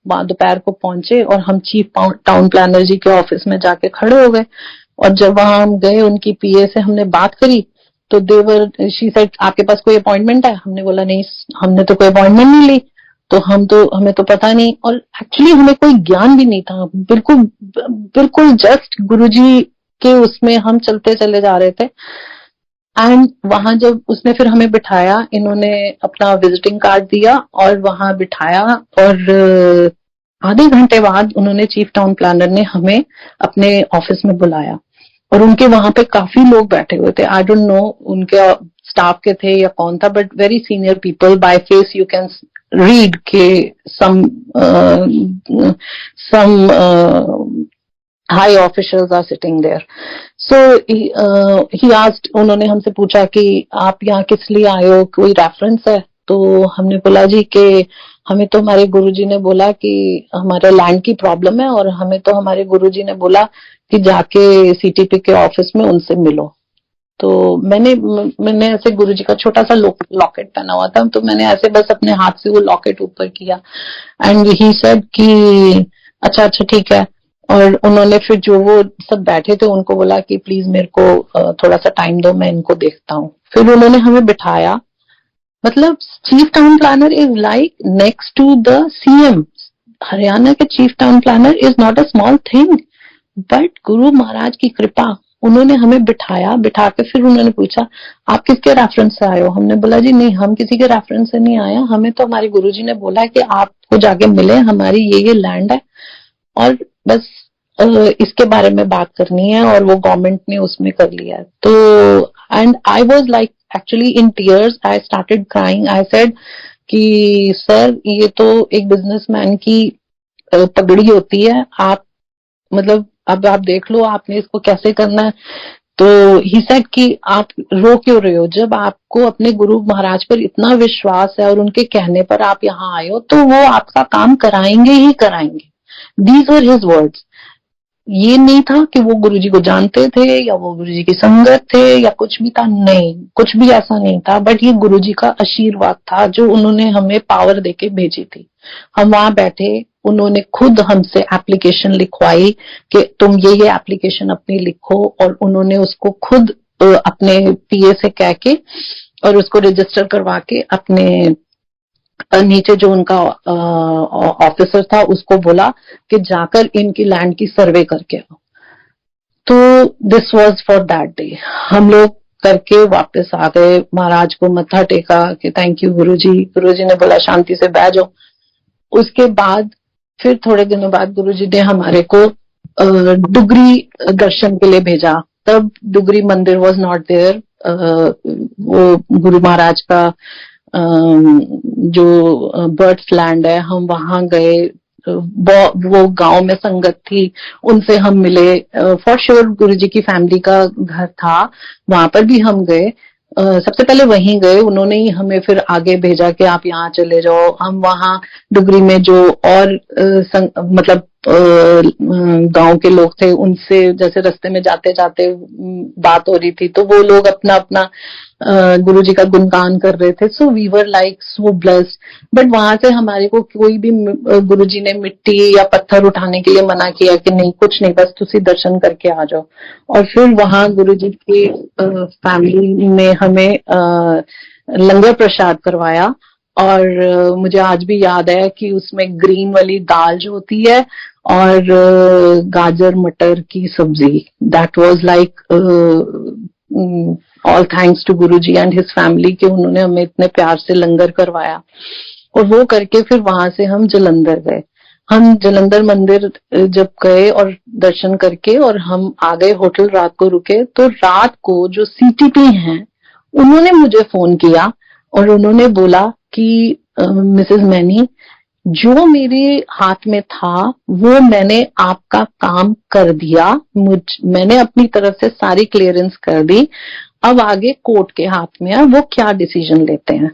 दोपहर को पहुंचे और हम चीफ टाउन प्लानर जी के ऑफिस में जाके खड़े हो गए। और जब वहां हम गए, उनकी पीए से हमने बात करी, तो शी सेड आपके पास कोई अपॉइंटमेंट है? हमने बोला नहीं, हमने तो कोई अपॉइंटमेंट नहीं ली, तो हमें तो पता नहीं। और एक्चुअली हमें कोई ज्ञान भी नहीं था, बिल्कुल जस्ट गुरुजी के उसमें हम चलते चले जा रहे थे। एंड वहां जब उसने फिर हमें बिठाया, इन्होंने अपना विजिटिंग कार्ड दिया और वहां बिठाया, और आधे घंटे बाद उन्होंने चीफ टाउन प्लानर ने हमें अपने ऑफिस में बुलाया। और उनके वहां पे काफी लोग बैठे हुए थे, आई डोंट नो उनके स्टाफ के थे या कौन था, but very senior people, by face you can read के some high officials are sitting there. So he asked, उन्होंने हमसे पूछा कि आप यहाँ किस लिए आए हो, कोई रेफरेंस है? तो हमने बोला जी कि हमें तो हमारे गुरुजी ने बोला कि हमारे लैंड की प्रॉब्लम है, और हमें तो हमारे गुरुजी ने बोला कि जाके सीटीपी के ऑफिस में उनसे मिलो। तो मैंने ऐसे गुरुजी का छोटा सा लॉकेट पहना हुआ था, तो मैंने ऐसे बस अपने हाथ से वो लॉकेट ऊपर किया, एंड ही सेड कि अच्छा ठीक है। और उन्होंने फिर जो वो सब बैठे थे उनको बोला कि प्लीज मेरे को थोड़ा सा टाइम दो, मैं इनको देखता हूँ। फिर उन्होंने हमें बिठाया। मतलब chief town planner is like next to the CM. Haryana के chief town planner is not a small thing, but Guru Maharaj की कृपा, उन्होंने हमें बिठा के फिर उन्होंने पूछा आप किसके रेफरेंस से आए हो? हमने बोला जी नहीं, हम किसी के रेफरेंस से नहीं आया, हमें तो हमारे गुरुजी ने बोला कि आपको जाके मिले, हमारी ये लैंड है, और बस इसके बारे में बात करनी है और वो गवर्नमेंट ने उसमें कर लिया है। तो and I was like actually in tears, I started crying, I said कि सर ये तो एक बिजनेसमैन की पगड़ी होती है, आप मतलब अब आप देख लो आपने इसको कैसे करना है। तो ही सेड कि आप रो क्यों रहे हो, जब आपको अपने गुरु महाराज पर इतना विश्वास है और उनके कहने पर आप यहाँ आए हो तो वो आपका काम कराएंगे ही कराएंगे। These were his words. ये नहीं था कि वो गुरुजी को जानते थे या वो गुरुजी की संगत थे या कुछ भी था, नहीं, कुछ भी ऐसा नहीं था, बट ये गुरुजी का आशीर्वाद था जो उन्होंने हमें पावर देके भेजी थी। हम वहां बैठे, उन्होंने खुद हमसे एप्लीकेशन लिखवाई कि तुम ये एप्लीकेशन अपनी लिखो, और उन्होंने उसको खुद अपने पीए से कह के और उसको रजिस्टर करवा के अपने नीचे जो उनका ऑफिसर था उसको बोला कि जाकर इनकी लैंड की सर्वे करके आओ। तो this was for that day. हम लोग करके वापस आ गए, महाराज को मत्था टेका कि थैंक यू गुरुजी। गुरुजी ने बोला शांति से बैठ जाओ। उसके बाद फिर थोड़े दिनों बाद गुरुजी ने हमारे को डुगरी दर्शन के लिए भेजा। तब डुगरी मंदिर वाज नॉट देयर। वो गुरु महाराज का जो बर्ड्स लैंड है, हम वहां गए। वो गांव में संगत थी, उनसे हम मिले। फॉर श्योर गुरुजी की फैमिली का घर था, वहां पर भी हम गए। सबसे पहले वहीं गए, उन्होंने ही हमें फिर आगे भेजा कि आप यहाँ चले जाओ। हम वहां डुगरी में जो और मतलब गांव के लोग थे उनसे जैसे रास्ते में जाते जाते बात हो रही थी, तो वो लोग अपना अपना गुरुजी का गुणगान कर रहे थे। So we were like so blessed. But वहां से हमारे को कोई भी गुरुजी ने मिट्टी या पत्थर उठाने के लिए मना किया कि नहीं, कुछ नहीं, बस तुसी दर्शन करके आ जाओ। और फिर वहां गुरुजी की फैमिली ने हमें लंगर प्रसाद करवाया, और मुझे आज भी याद है कि उसमें ग्रीन वाली दाल जो होती है और गाजर मटर की सब्जी, that was like all thanks to Guruji and his family कि उन्होंने हमें इतने प्यार से लंगर करवाया। और वो करके फिर वहां से हम जलंधर गए। हम जलंधर मंदिर जब गए और दर्शन करके और हम आ गए होटल, रात को रुके, तो रात को जो सीटीपी हैं उन्होंने मुझे फोन किया और उन्होंने बोला कि मिसेस मैनी, जो मेरे हाथ में था वो मैंने आपका काम कर दिया, मैंने अपनी तरफ से सारी क्लियरेंस कर दी, अब आगे कोर्ट के हाथ में है वो क्या डिसीजन लेते हैं।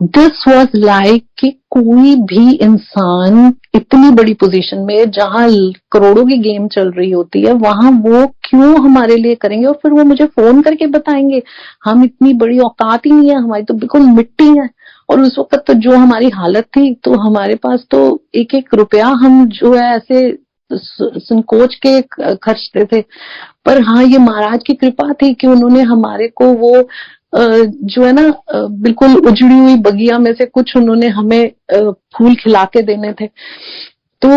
दिस वॉज लाइक कि कोई भी इंसान इतनी बड़ी पोजीशन में जहां करोड़ों की गेम चल रही होती है वहां वो क्यों हमारे लिए करेंगे, और फिर वो मुझे फोन करके बताएंगे। हम इतनी बड़ी औकात ही नहीं है, हमारी तो बिल्कुल मिट्टी है। और उस वक्त तो जो हमारी हालत थी, तो हमारे पास तो एक एक रुपया हम जो है ऐसे संकोच के खर्चते थे। पर हाँ, ये महाराज की कृपा थी कि उन्होंने हमारे को वो जो है ना बिल्कुल उजड़ी हुई बगिया में से कुछ उन्होंने हमें फूल खिला के देने थे। तो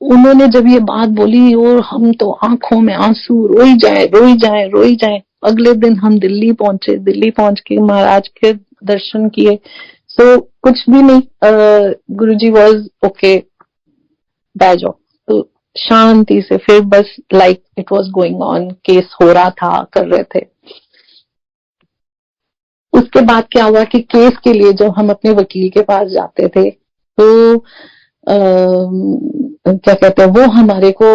उन्होंने जब ये बात बोली और हम तो आंखों में आंसू, रोई जाए रोई जाए रोई जाए। अगले दिन हम दिल्ली पहुंचे, दिल्ली पहुंच के महाराज के दर्शन किए। सो कुछ भी नहीं, गुरुजी वाज ओके, बैठ जाओ। तो शांति से फिर बस like it was going on, case हो रहा था, कर रहे थे। उसके बाद क्या हुआ कि केस के लिए जब हम अपने वकील के पास जाते थे तो क्या कहते हैं, वो हमारे को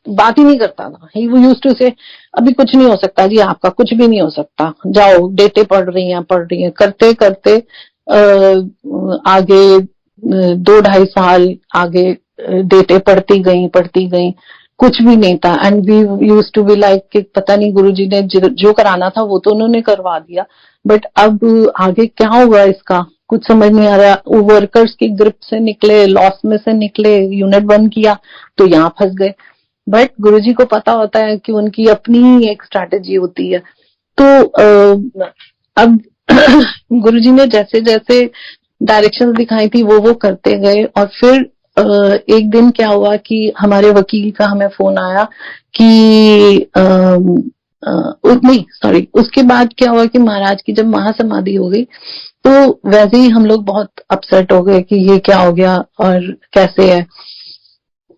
बात ही नहीं करता था। ही वो यूज्ड टू से अभी कुछ नहीं हो सकता जी, आपका कुछ भी नहीं हो सकता, जाओ, डेटें पढ़ रही हैं, करते करते आगे 2-2.5 साल आगे डेटें पढ़ती गई, कुछ भी नहीं था। And we use to be like कि पता नहीं गुरुजी ने जो कराना था वो तो उन्होंने करवा दिया, बट अब आगे क्या हुआ इसका कुछ समझ नहीं आ रहा। वो वर्कर्स की ग्रिप से निकले, लॉस में से निकले, यूनिट बंद किया तो यहाँ फंस गए। बट गुरुजी को पता होता है कि उनकी अपनी एक स्ट्रैटेजी होती है। तो अब गुरुजी ने जैसे जैसे डायरेक्शंस दिखाई थी वो करते गए। और फिर एक दिन क्या हुआ कि हमारे वकील का हमें फोन आया कि नहीं सॉरी, उसके बाद क्या हुआ कि महाराज की जब महासमाधि हो गई तो वैसे ही हम लोग बहुत अपसेट हो गए कि ये क्या हो गया और कैसे है।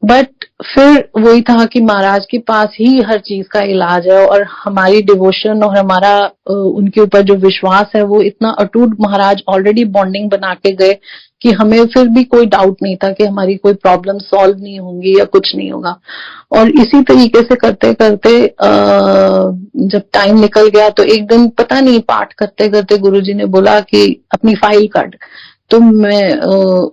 बट फिर वही था कि महाराज के पास ही हर चीज का इलाज है, और हमारी डिवोशन और हमारा उनके ऊपर जो विश्वास है वो इतना अटूट, महाराज ऑलरेडी बॉन्डिंग बना के गए कि हमें फिर भी कोई डाउट नहीं था कि हमारी कोई प्रॉब्लम सॉल्व नहीं होंगी या कुछ नहीं होगा। और इसी तरीके से करते करते जब टाइम निकल गया तो एक दिन पता नहीं पाठ करते करते गुरुजी ने बोला कि अपनी फाइल काट। तो मैं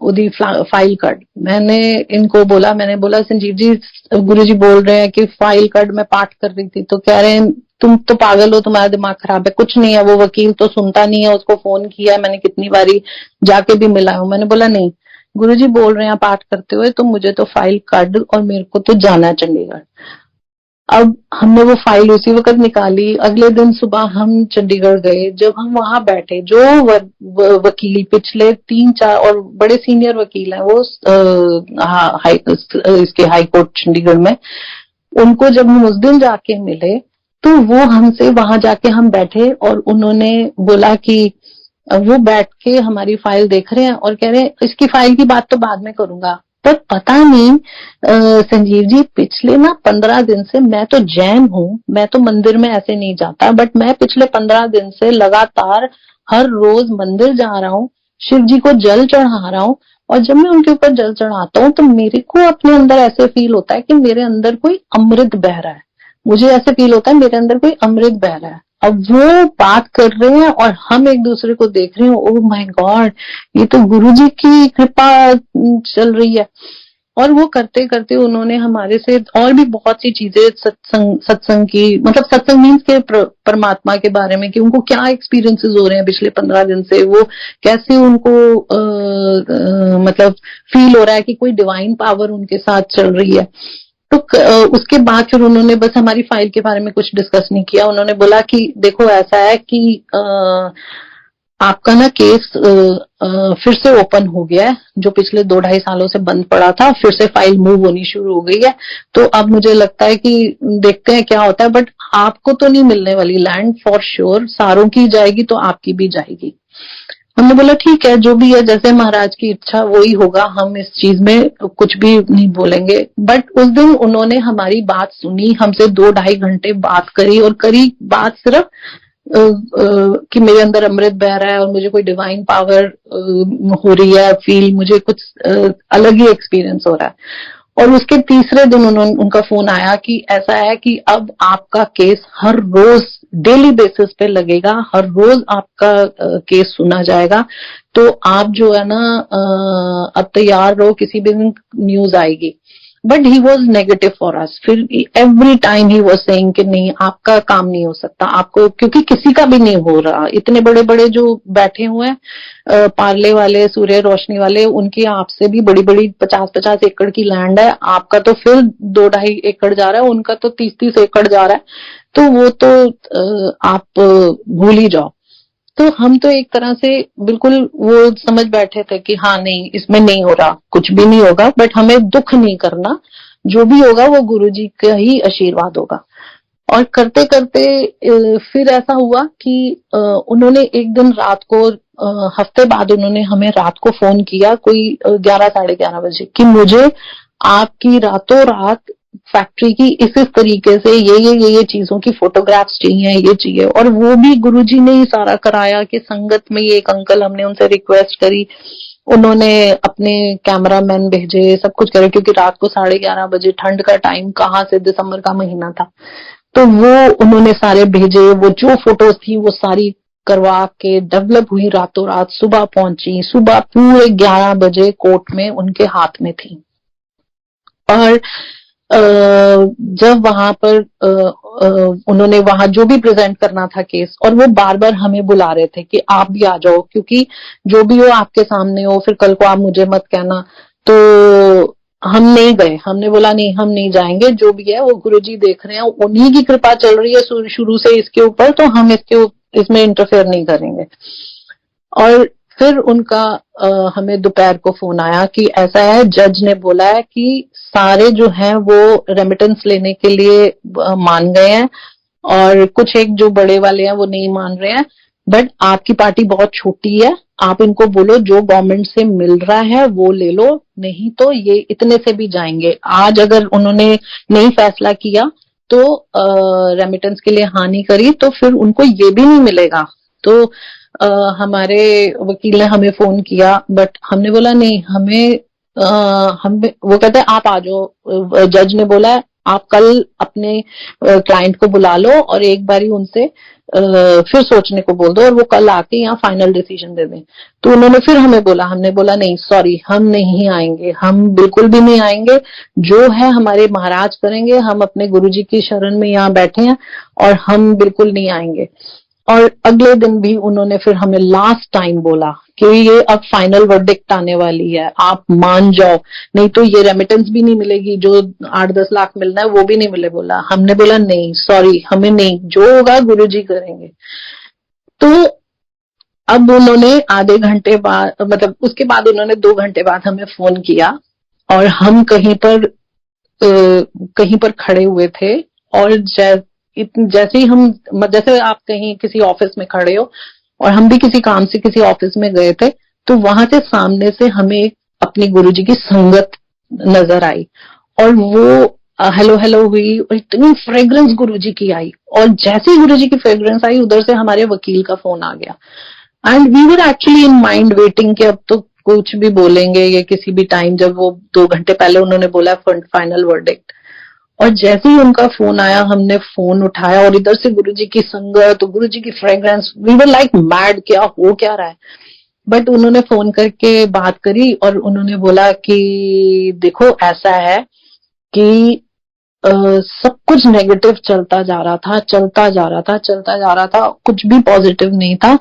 उदी फाइल कट, मैंने इनको बोला, मैंने बोला संजीव जी, गुरुजी बोल रहे हैं कि फाइल कट, मैं पाठ कर रही थी। तो कह रहे हैं तुम तो पागल हो, तुम्हारा दिमाग खराब है, कुछ नहीं है, वो वकील तो सुनता नहीं है, उसको फोन किया है मैंने कितनी बारी, जाके भी मिला हूं। मैंने बोला नहीं, गुरुजी बोल रहे हैं पाठ करते हुए तो मुझे तो फाइल काट और मेरे को तो जाना है चंडीगढ़। अब हमने वो फाइल उसी वक्त निकाली। अगले दिन सुबह हम चंडीगढ़ गए। जब हम वहां बैठे, जो वकील पिछले 3-4 और बड़े सीनियर वकील हैं वो इसके हाई कोर्ट चंडीगढ़ में, उनको जब हम उस दिन जाके मिले तो वो हमसे वहां जाके हम बैठे और उन्होंने बोला कि वो बैठ के हमारी फाइल देख रहे हैं और कह रहे हैं इसकी फाइल की बात तो बाद में करूंगा। पर पता नहीं संजीव जी, पिछले ना 15 दिन से, मैं तो जैन हूँ, मैं तो मंदिर में ऐसे नहीं जाता, बट मैं पिछले 15 दिन से लगातार हर रोज मंदिर जा रहा हूँ, शिव जी को जल चढ़ा रहा हूँ, और जब मैं उनके ऊपर जल चढ़ाता हूँ तो मेरे को अपने अंदर ऐसे फील होता है कि मेरे अंदर कोई अमृत बह रहा है। मुझे ऐसे फील होता है मेरे अंदर कोई अमृत बह रहा है। अब वो बात कर रहे हैं और हम एक दूसरे को देख रहे हैं, ओह माय गॉड, ये तो गुरुजी की कृपा चल रही है। और वो करते करते उन्होंने हमारे से और भी बहुत सी चीजें सत्संग की, मतलब सत्संग मीन्स के परमात्मा के बारे में, कि उनको क्या एक्सपीरियंसेस हो रहे हैं पिछले 15 दिन से, वो कैसे उनको मतलब फील हो रहा है कि कोई डिवाइन पावर उनके साथ चल रही है। तो उसके बाद फिर उन्होंने बस हमारी फाइल के बारे में कुछ डिस्कस नहीं किया। उन्होंने बोला कि देखो ऐसा है कि आपका ना केस फिर से ओपन हो गया है, जो पिछले 2-2.5 सालों से बंद पड़ा था, फिर से फाइल मूव होनी शुरू हो गई है। तो अब मुझे लगता है कि देखते हैं क्या होता है, बट आपको तो नहीं मिलने वाली लैंड फॉर श्योर, सारों की जाएगी तो आपकी भी जाएगी। हमने बोला ठीक है, जो भी है, जैसे महाराज की इच्छा वही होगा, हम इस चीज में कुछ भी नहीं बोलेंगे। बट उस दिन उन्होंने हमारी बात सुनी, हमसे 2-2.5 घंटे बात करी, और करी बात सिर्फ कि मेरे अंदर अमृत बह रहा है और मुझे कोई डिवाइन पावर हो रही है फील, मुझे कुछ अलग ही एक्सपीरियंस हो रहा है। और उसके तीसरे दिन उनका फोन आया कि ऐसा है कि अब आपका केस हर रोज डेली बेसिस पे लगेगा, हर रोज आपका केस सुना जाएगा, तो आप जो है ना अब तैयार रहो, किसी भी दिन न्यूज आएगी। But he was negative for us. फिर every time he was saying कि नहीं, आपका काम नहीं हो सकता, आपको, क्योंकि किसी का भी नहीं हो रहा। इतने बड़े बड़े जो बैठे हुए हैं पार्ले वाले, सूर्य रोशनी वाले, उनकी आपसे भी बड़ी बड़ी 50-50 एकड़ की लैंड है, आपका तो फिर 2-2.5 एकड़ जा रहा है, उनका तो 30-30 एकड़ जा रहा है, तो वो तो आप भूल ही जाओ। तो हम तो एक तरह से बिल्कुल वो समझ बैठे थे कि हाँ नहीं, इसमें नहीं हो रहा, कुछ भी नहीं होगा, बट हमें दुख नहीं करना, जो भी होगा वो गुरुजी का ही आशीर्वाद होगा। और करते करते फिर ऐसा हुआ कि उन्होंने एक दिन रात को, हफ्ते बाद उन्होंने हमें रात को फोन किया, कोई 11-11:30 बजे, कि मुझे आपकी रातों रात फैक्ट्री की इस तरीके से ये चीजों की फोटोग्राफ्स चाहिए, ये चाहिए। और वो भी गुरुजी ने ही सारा कराया कि संगत में ये एक अंकल, हमने उनसे रिक्वेस्ट करी, उन्होंने अपने कैमरामैन भेजे, सब कुछ करे, क्योंकि रात को 11:30 बजे ठंड का टाइम, कहाँ से, दिसंबर का महीना था, तो वो उन्होंने सारे भेजे। वो जो फोटोज थी वो सारी करवा के डेवलप हुई रातों रात, सुबह पहुंची, सुबह पूरे 11 बजे कोर्ट में उनके हाथ में थी। और जब वहां पर उन्होंने वहां जो भी प्रेजेंट करना था केस, और वो बार बार हमें बुला रहे थे कि आप भी आ जाओ, क्योंकि जो भी हो आपके सामने हो, फिर कल को आप मुझे मत कहना। तो हम नहीं गए, हमने बोला नहीं, हम नहीं जाएंगे, जो भी है वो गुरुजी देख रहे हैं, उन्हीं की कृपा चल रही है शुरू से इसके ऊपर, तो हम इसमें इंटरफेयर नहीं करेंगे। और फिर उनका हमें दोपहर को फोन आया कि ऐसा है, जज ने बोला है कि सारे जो हैं वो रेमिटेंस लेने के लिए मान गए हैं, और कुछ एक जो बड़े वाले हैं वो नहीं मान रहे हैं, बट आपकी पार्टी बहुत छोटी है, आप इनको बोलो जो गवर्नमेंट से मिल रहा है वो ले लो, नहीं तो ये इतने से भी जाएंगे। आज अगर उन्होंने नहीं फैसला किया तो रेमिटेंस के लिए हानि करी तो फिर उनको ये भी नहीं मिलेगा। तो हमारे वकील ने हमें फोन किया, बट हमने बोला नहीं, हमें वो कहते हैं आप आ जाओ। जज ने बोला आप कल अपने क्लाइंट को बुला लो और एक बारी उनसे फिर सोचने को बोल दो और वो कल आके यहाँ फाइनल डिसीजन दे दें। तो उन्होंने फिर हमें बोला, हमने बोला नहीं सॉरी, हम नहीं आएंगे, हम बिल्कुल भी नहीं आएंगे, जो है हमारे महाराज करेंगे, हम अपने गुरुजी की शरण में यहाँ बैठे हैं और हम बिल्कुल नहीं आएंगे। और अगले दिन भी उन्होंने फिर हमें लास्ट टाइम बोला कि ये अब फाइनल वर्डिक्ट आने वाली है, आप मान जाओ, नहीं तो ये रेमिटेंस भी नहीं मिलेगी, जो 8-10 लाख मिलना है वो भी नहीं मिले। बोला, हमने बोला नहीं सॉरी, हमें नहीं, जो होगा गुरुजी करेंगे। तो अब उन्होंने आधे घंटे बाद, मतलब उसके बाद उन्होंने 2 घंटे बाद हमें फोन किया और हम कहीं पर खड़े हुए थे और जैसे ही हम, जैसे आप कहीं किसी ऑफिस में खड़े हो और हम भी किसी काम से किसी ऑफिस में गए थे, तो वहां से सामने से हमें अपनी गुरुजी की संगत नजर आई और वो हेलो हेलो हुई और इतनी फ्रेग्रेंस गुरुजी की आई। और जैसे ही गुरुजी की फ्रेग्रेंस आई उधर से हमारे वकील का फोन आ गया and we were actually in mind waiting कि अब तो कुछ भी बोलेंगे ये किसी भी टाइम, जब वो 2 घंटे पहले उन्होंने बोला फाइनल वर्डिक्ट। और जैसे ही उनका फोन आया हमने फोन उठाया और इधर से गुरुजी की संगत, गुरुजी की fragrance, we were like mad, क्या हो क्या रहा है। बट उन्होंने फोन करके बात करी और उन्होंने बोला कि देखो ऐसा है कि सब कुछ नेगेटिव चलता जा रहा था, कुछ भी पॉजिटिव नहीं था।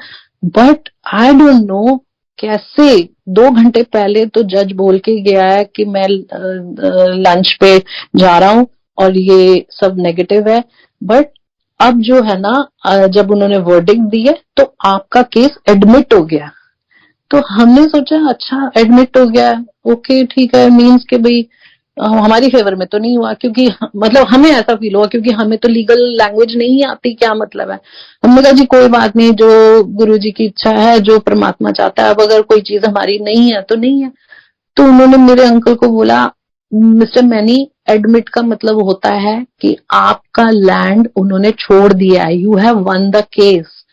बट आई डोंट नो कैसे 2 घंटे पहले तो जज बोल के गया है कि मैं लंच पे जा रहा हूँ और ये सब नेगेटिव है, बट अब जो है ना, जब उन्होंने वर्डिक्ट दी है तो आपका केस एडमिट हो गया। तो हमने सोचा अच्छा एडमिट हो गया, ओके ठीक है, मीन्स के भाई हमारी फेवर में तो नहीं हुआ, क्योंकि मतलब हमें ऐसा फील हुआ, क्योंकि हमें तो लीगल लैंग्वेज नहीं आती क्या मतलब है। हमने कहा जी कोई बात नहीं, जो गुरुजी की इच्छा है, जो परमात्मा चाहता है, अब अगर कोई चीज हमारी नहीं है तो नहीं है। तो उन्होंने मेरे अंकल को बोला, मिस्टर मैनी, एडमिट का मतलब होता है कि आपका लैंड उन्होंने छोड़ दिया है, you have won the case.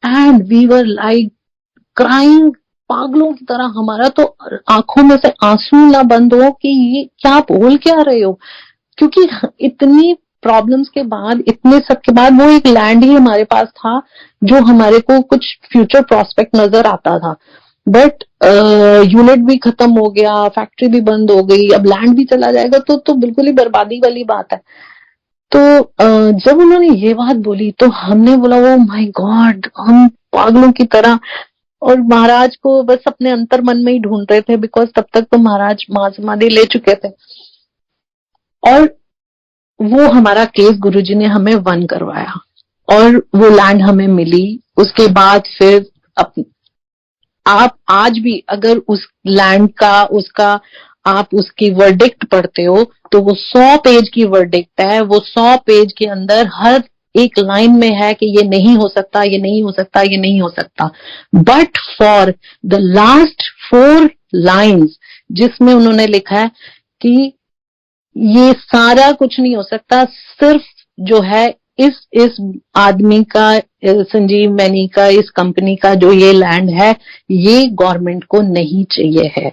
And we were like crying, पागलों की तरह। हमारा तो आंखों में से आंसू ना बंद हो कि ये क्या बोल क्या रहे हो, क्योंकि इतनी प्रॉब्लम्स के बाद, इतने सब के बाद, वो एक लैंड ही हमारे पास था जो हमारे को कुछ फ्यूचर प्रोस्पेक्ट नजर आता था। बट यूनिट भी खत्म हो गया, फैक्ट्री भी बंद हो गई, अब लैंड भी चला जाएगा तो बिल्कुल ही बर्बादी वाली बात है। तो जब उन्होंने ये बात बोली तो हमने बोला ओ माय गॉड, हम पागलों की तरह। और महाराज को बस अपने अंतर मन में ही ढूंढ रहे थे, बिकॉज तब तक तो महाराज महासमाधि ले चुके थे। और वो हमारा केस गुरुजी ने हमें वन करवाया और वो लैंड हमें मिली। उसके बाद फिर आप आज भी अगर उस लैंड का आप उसकी वर्डिक्ट पढ़ते हो तो वो 100 पेज की वर्डिक्ट है। वो 100 पेज के अंदर हर एक लाइन में है कि ये नहीं हो सकता, ये नहीं हो सकता, ये नहीं हो सकता। But for the last 4 lines जिसमें उन्होंने लिखा है कि ये सारा कुछ नहीं हो सकता, सिर्फ जो है इस आदमी का, संजीव मैनी का, इस कंपनी का जो ये लैंड है, ये गवर्नमेंट को नहीं चाहिए है।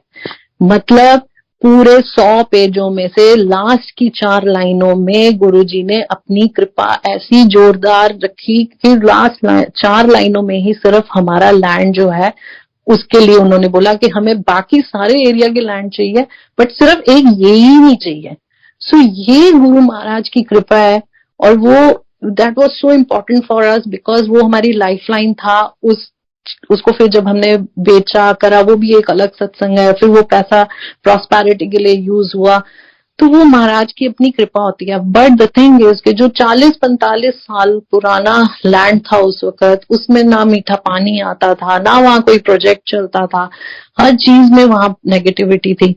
मतलब पूरे 100 पेजों में से लास्ट की 4 लाइनों में गुरुजी ने अपनी कृपा ऐसी जोरदार रखी कि लास्ट 4 लाइनों में ही सिर्फ हमारा लैंड जो है उसके लिए उन्होंने बोला कि हमें बाकी सारे एरिया के लैंड चाहिए, बट सिर्फ एक ये ही नहीं चाहिए। सो ये गुरु महाराज की कृपा है। और वो that was so important for us, because वो हमारी लाइफलाइन था। उसको फिर जब हमने बेचा करा, वो भी एक अलग सत्संग है, फिर वो पैसा प्रॉस्पेरिटी के लिए यूज हुआ। तो वो महाराज की अपनी कृपा होती है। बट द थिंग इज कि जो 40-45 साल पुराना लैंड था उस वक्त, उसमें ना मीठा पानी आता था, ना वहां कोई प्रोजेक्ट चलता था, हर चीज में वहां नेगेटिविटी थी।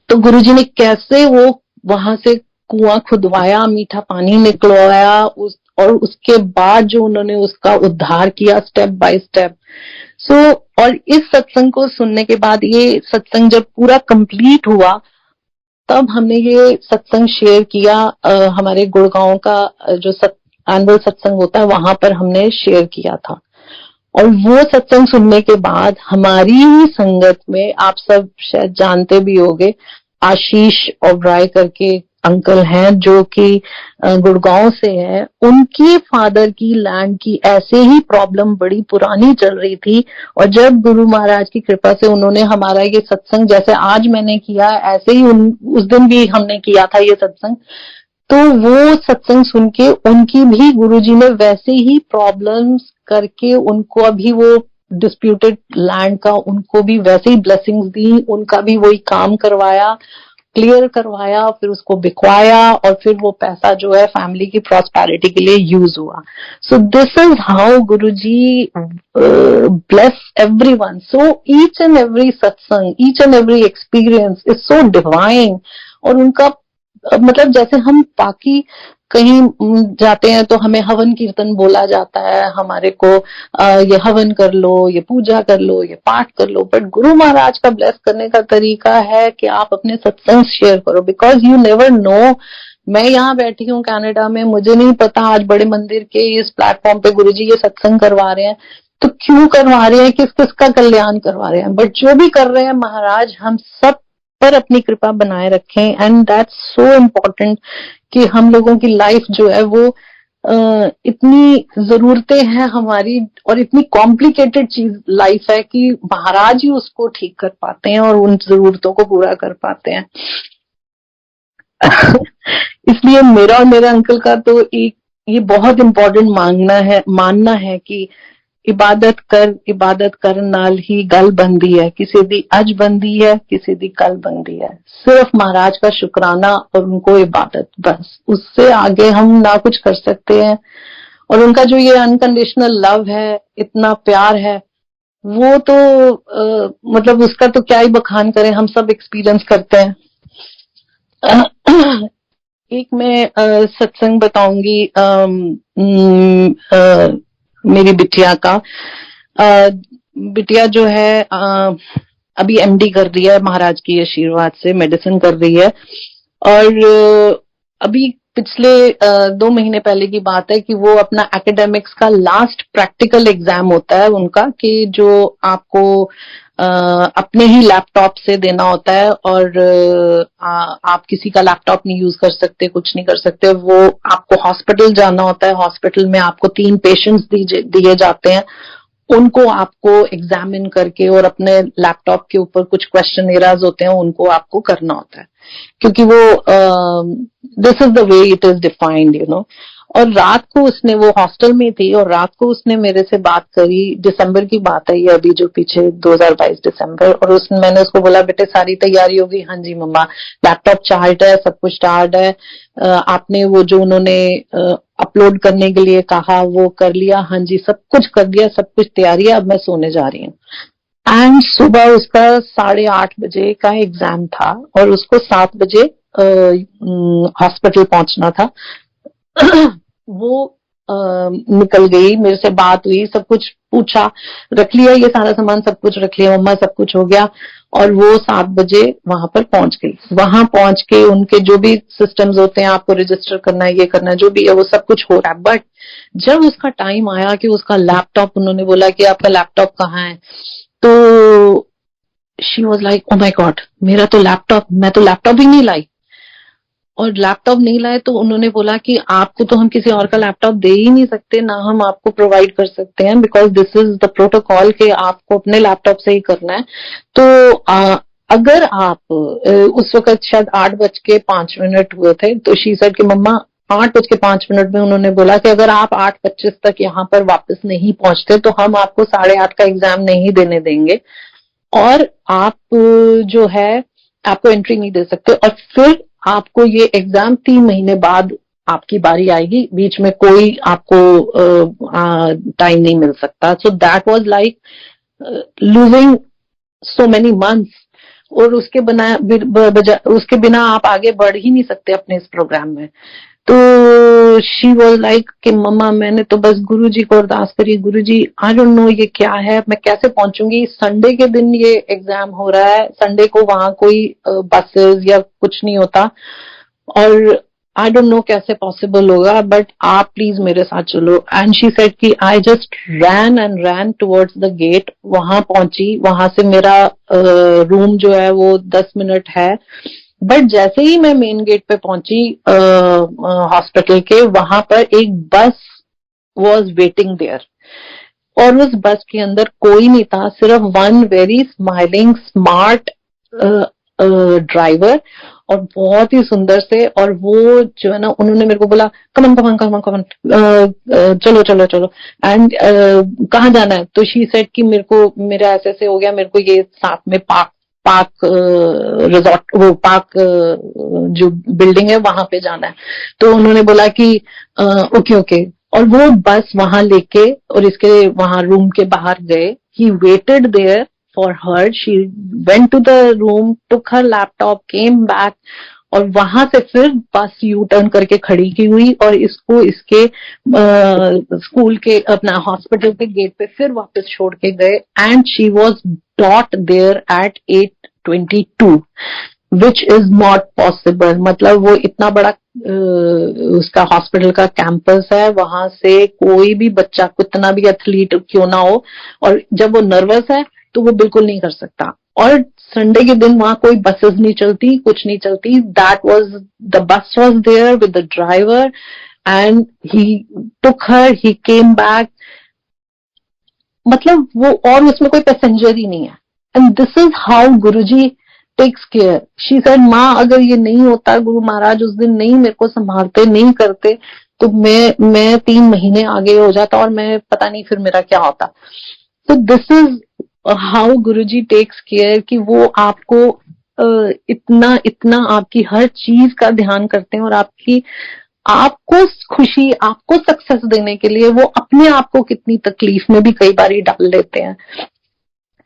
तो गुरुजी ने कैसे वो वहां से कुआं खुदवाया, मीठा पानी निकलवाया, और उसके बाद जो उन्होंने उसका उद्धार किया स्टेप बाय स्टेप। और इस सत्संग को सुनने के बाद, ये सत्संग जब पूरा कंप्लीट हुआ, तब हमने ये सत्संग शेयर किया हमारे गुड़गांव का जो एनुअल सत्संग होता है वहां पर हमने शेयर किया था। और वो सत्संग सुनने के बाद हमारी ही संगत में, आप सब शायद जानते भी होंगे, आशीष ओबराय करके अंकल हैं जो कि गुड़गांव से है। उनके फादर की लैंड की ऐसे ही प्रॉब्लम बड़ी पुरानी चल रही थी, और जब गुरु महाराज की कृपा से उन्होंने हमारा ये सत्संग, जैसे आज मैंने किया ऐसे ही उस दिन भी हमने किया था ये सत्संग, तो वो सत्संग सुन के उनकी भी गुरुजी ने वैसे ही प्रॉब्लम्स करके उनको अभी वो डिस्प्यूटेड लैंड का उनको भी वैसे ही ब्लेसिंग्स दी, उनका भी वही काम करवाया, क्लियर करवाया, फिर उसको बिकवाया, और फिर वो पैसा जो है फैमिली की प्रॉस्पेरिटी के लिए यूज हुआ। So this is how Guruji bless everyone. So each and every satsang, each and every experience is so divine. और उनका मतलब जैसे हम बाकी कहीं जाते हैं तो हमें हवन कीर्तन बोला जाता है, हमारे को ये हवन कर लो, ये पूजा कर लो, ये पाठ कर लो, बट गुरु महाराज का ब्लेस करने का तरीका है कि आप अपने सत्संग शेयर करो, बिकॉज यू नेवर नो। मैं यहाँ बैठी हूँ कनाडा में, मुझे नहीं पता आज बड़े मंदिर के इस प्लेटफॉर्म पे गुरुजी ये सत्संग करवा रहे हैं, तो क्यों करवा रहे हैं, किस किस का कल्याण करवा रहे हैं, बट जो भी कर रहे हैं महाराज हम सब पर अपनी कृपा बनाए रखें। एंड दैट्स सो इम्पोर्टेंट कि हम लोगों की लाइफ जो है वो इतनी जरूरतें हैं हमारी, और इतनी कॉम्प्लिकेटेड चीज लाइफ है कि महाराज ही उसको ठीक कर पाते हैं और उन जरूरतों को पूरा कर पाते हैं। इसलिए मेरा और मेरे अंकल का तो एक ये बहुत इम्पोर्टेंट मानना है कि इबादत करन नाल ही गल बनदी है, किसी दी अज बनदी है, किसी दी कल बनदी है। सिर्फ महाराज का शुक्राना और उनको इबादत, बस उससे आगे हम ना कुछ कर सकते हैं। और उनका जो ये अनकंडीशनल लव है, इतना प्यार है, वो तो मतलब उसका तो क्या ही बखान करें, हम सब एक्सपीरियंस करते हैं। एक मैं सत्संग बताऊंगी मेरी बिटिया का। बिटिया जो है अभी एमडी कर रही है, महाराज की आशीर्वाद से मेडिसिन कर रही है। और अभी पिछले 2 महीने पहले की बात है कि वो अपना एकेडमिक्स का लास्ट प्रैक्टिकल एग्जाम होता है उनका, कि जो आपको अपने ही लैपटॉप से देना होता है, और आप किसी का लैपटॉप नहीं यूज कर सकते, कुछ नहीं कर सकते। वो आपको हॉस्पिटल जाना होता है, हॉस्पिटल में आपको 3 पेशेंट्स दिए जाते हैं, उनको आपको एग्जामिन करके और अपने लैपटॉप के ऊपर कुछ क्वेश्चन एराज होते हैं उनको आपको करना होता है, क्योंकि वो this is the way it is defined, you know. और रात को उसने, वो हॉस्टल में थी, और रात को उसने मेरे से बात करी, दिसंबर की बात है ये, अभी जो पीछे 2022 दिसंबर। और मैंने उसको बोला बेटे सारी तैयारी होगी? हाँ जी मम्मा, लैपटॉप चार्ज है, सब कुछ चार्ज है, आपने वो जो उन्होंने अपलोड करने के लिए कहा वो कर लिया? हाँ जी सब कुछ कर दिया, सब कुछ तैयारी है, अब मैं सोने जा रही हूँ। एंड सुबह उसका 8:30 बजे का एग्जाम था, और उसको 7 बजे हॉस्पिटल पहुंचना था। वो निकल गई, मेरे से बात हुई, सब कुछ पूछा, रख लिया ये सारा सामान, सब कुछ रख लिया मम्मा, सब कुछ हो गया। और वो 7 बजे वहां पर पहुंच गई। वहां पहुंच के उनके जो भी सिस्टम्स होते हैं, आपको रजिस्टर करना है, ये करना है, जो भी है वो सब कुछ हो रहा है। बट जब उसका टाइम आया कि उसका लैपटॉप, उन्होंने बोला कि आपका लैपटॉप कहाँ है, तो she was like oh my God, मेरा तो लैपटॉप, मैं तो लैपटॉप ही नहीं लाई। और लैपटॉप नहीं लाए तो उन्होंने बोला कि आपको तो हम किसी और का लैपटॉप दे ही नहीं सकते, ना हम आपको प्रोवाइड कर सकते हैं, because this is the protocol कि आपको अपने लैपटॉप से ही करना है। तो अगर आप उस वक्त शायद 8:05 हुए थे, तो शी सेड कि मम्मा 8:05 में उन्होंने बोला कि अगर आप 8:25 तक यहाँ पर वापस नहीं पहुंचते तो हम आपको 8:30 का एग्जाम नहीं देने देंगे, और आप जो है आपको एंट्री नहीं दे सकते, और फिर आपको ये एग्जाम 3 महीने बाद आपकी बारी आएगी, बीच में कोई आपको टाइम नहीं मिल सकता। सो that was like losing so many months, और उसके बिना आप आगे बढ़ ही नहीं सकते अपने इस प्रोग्राम में। तो शी वॉज लाइक कि मम्मा मैंने तो बस गुरुजी को अरदास करी, गुरुजी आई डोंट नो ये क्या है, मैं कैसे पहुंचूंगी, संडे के दिन ये एग्जाम हो रहा है, संडे को वहां कोई बसेस या कुछ नहीं होता, और आई डोंट नो कैसे पॉसिबल होगा, बट आप प्लीज मेरे साथ चलो। एंड शी सेड कि I just ran and ran towards the gate, वहां पहुंची, वहां से मेरा रूम जो है वो 10 मिनट है, बट जैसे ही मैं मेन गेट पे पहुंची हॉस्पिटल के, वहां पर एक बस वॉज वेटिंग देयर, और उस बस के अंदर कोई नहीं था, सिर्फ one very smiling smart driver, और बहुत ही सुंदर से, और वो जो है ना, उन्होंने मेरे को बोला कमन कमन कमन कमन, चलो चलो चलो, एंड कहाँ जाना है, तो शी सेड कि मेरे को, मेरा ऐसे हो गया, मेरे को ये साथ में पार्क रिजॉर्ट, वो पार्क जो बिल्डिंग है वहां पे जाना है। तो उन्होंने बोला कि ओके ओके, और वो बस वहां लेके और इसके वहां रूम के बाहर गए, he waited there for her, she went to the room, took her laptop, came back, और वहां से फिर बस यू टर्न करके खड़ी की हुई, और इसको इसके स्कूल के, अपना हॉस्पिटल के गेट पे फिर वापस छोड़ के गए, and she was dot there at 8:22, which is not possible. मतलब वो इतना बड़ा उसका हॉस्पिटल का कैंपस है, वहां से कोई भी बच्चा कितना भी एथलीट क्यों ना हो, और जब वो नर्वस है तो वो बिल्कुल नहीं कर सकता। और संडे के दिन वहां कोई बसेस नहीं चलती, कुछ नहीं चलती, that was the bus was there with the driver, and he took her, he came back, मतलब वो, और उसमें कोई पैसेंजर ही नहीं है। And this is how Guruji takes care. She said माँ अगर ये नहीं होता, गुरु महाराज उस दिन नहीं मेरे को संभालते, नहीं करते, तो मैं 3 महीने आगे हो जाता, और मैं पता नहीं फिर मेरा क्या होता। तो this is how Guruji takes care, कि वो आपको इतना इतना आपकी हर चीज का ध्यान करते हैं, और आपको खुशी, आपको सक्सेस देने के लिए वो अपने आप को कितनी तकलीफ में भी कई बार डाल लेते हैं।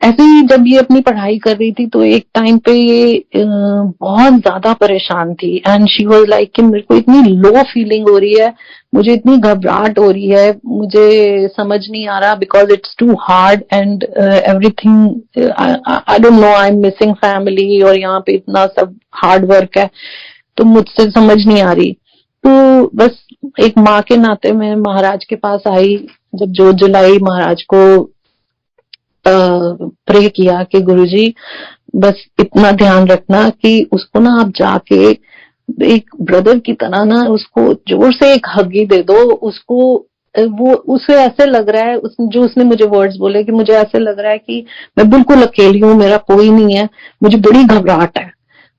ऐसे ही जब ये अपनी पढ़ाई कर रही थी, तो एक टाइम पे ये बहुत ज्यादा परेशान थी, एंड शी वाज लाइक कि मेरे को इतनी लो फीलिंग हो रही है, मुझे इतनी घबराहट हो रही है, मुझे समझ नहीं आ रहा, because it's too hard and everything, I don't know, I am missing family, और यहाँ पे इतना सब हार्ड वर्क है, तो मुझसे समझ नहीं आ रही। तो बस एक माँ के नाते मैं महाराज के पास आई, जब जोत जलाई, महाराज को प्रे किया कि गुरुजी बस इतना ध्यान रखना कि उसको ना आप जाके एक ब्रदर की तरह ना उसको जोर से एक हगी दे दो, उसको, वो उसे ऐसे लग रहा है, जो उसने मुझे वर्ड्स बोले कि मुझे ऐसे लग रहा है कि मैं बिल्कुल अकेली हूँ, मेरा कोई नहीं है, मुझे बड़ी घबराहट है।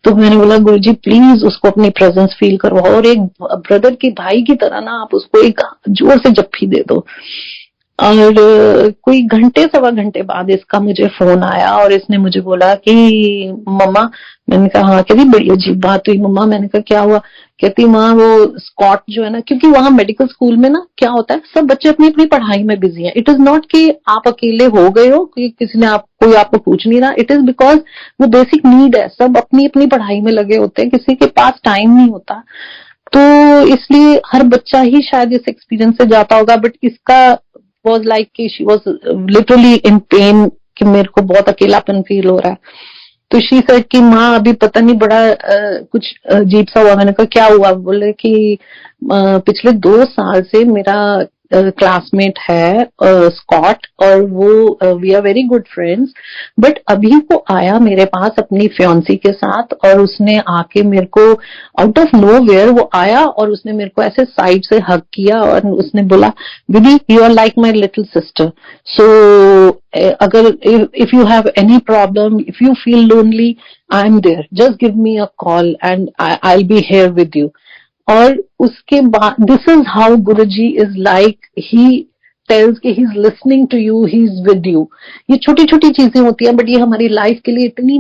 तो मैंने बोला गुरुजी प्लीज उसको अपनी प्रेजेंस फील करवाओ, और एक ब्रदर की, भाई की तरह ना आप उसको एक जोर से जप्फी दे दो। और कोई घंटे सवा घंटे बाद इसका मुझे फोन आया, और इसने मुझे बोला कि मम्मा, मैंने कहा हाँ, कहती बड़ी अजीब बात हुई मम्मा, मैंने कहा क्या हुआ, कहती माँ वो स्कॉट जो है ना, क्योंकि वहां मेडिकल स्कूल में ना क्या होता है, सब बच्चे अपनी अपनी पढ़ाई में बिजी हैं, इट इज नॉट कि आप अकेले हो गए हो, कि किसी ने कोई आपको पूछ नहीं रहा, इट इज बिकॉज वो बेसिक नीड है, सब अपनी अपनी पढ़ाई में लगे होते हैं, किसी के पास टाइम नहीं होता, तो इसलिए हर बच्चा ही शायद इस एक्सपीरियंस से जाता होगा, बट इसका was like कि she was literally in pain, कि मेरे को बहुत अकेलापन फील हो रहा है। तो शी सेड कि माँ अभी पता नहीं बड़ा कुछ अजीब सा हुआ। मैंने कहा क्या हुआ? बोले कि पिछले 2 साल से मेरा क्लासमेट है स्कॉट, और वो we are very good friends, but अभी वो आया मेरे पास अपनी फियांसी के साथ, और उसने आके मेरे को आउट ऑफ नोवेयर वो आया, और उसने मेरे को ऐसे साइड से हग किया, और उसने बोला didi you are like my little sister, so अगर if you have any problem, if you feel lonely, I am there, just give me a call and I will be here with you. और उसके बाद this is how Guruji is like, he tells कि he is listening to you, he is with you. ये छोटी छोटी चीजें होती हैं, बट ये हमारी लाइफ के लिए इतनी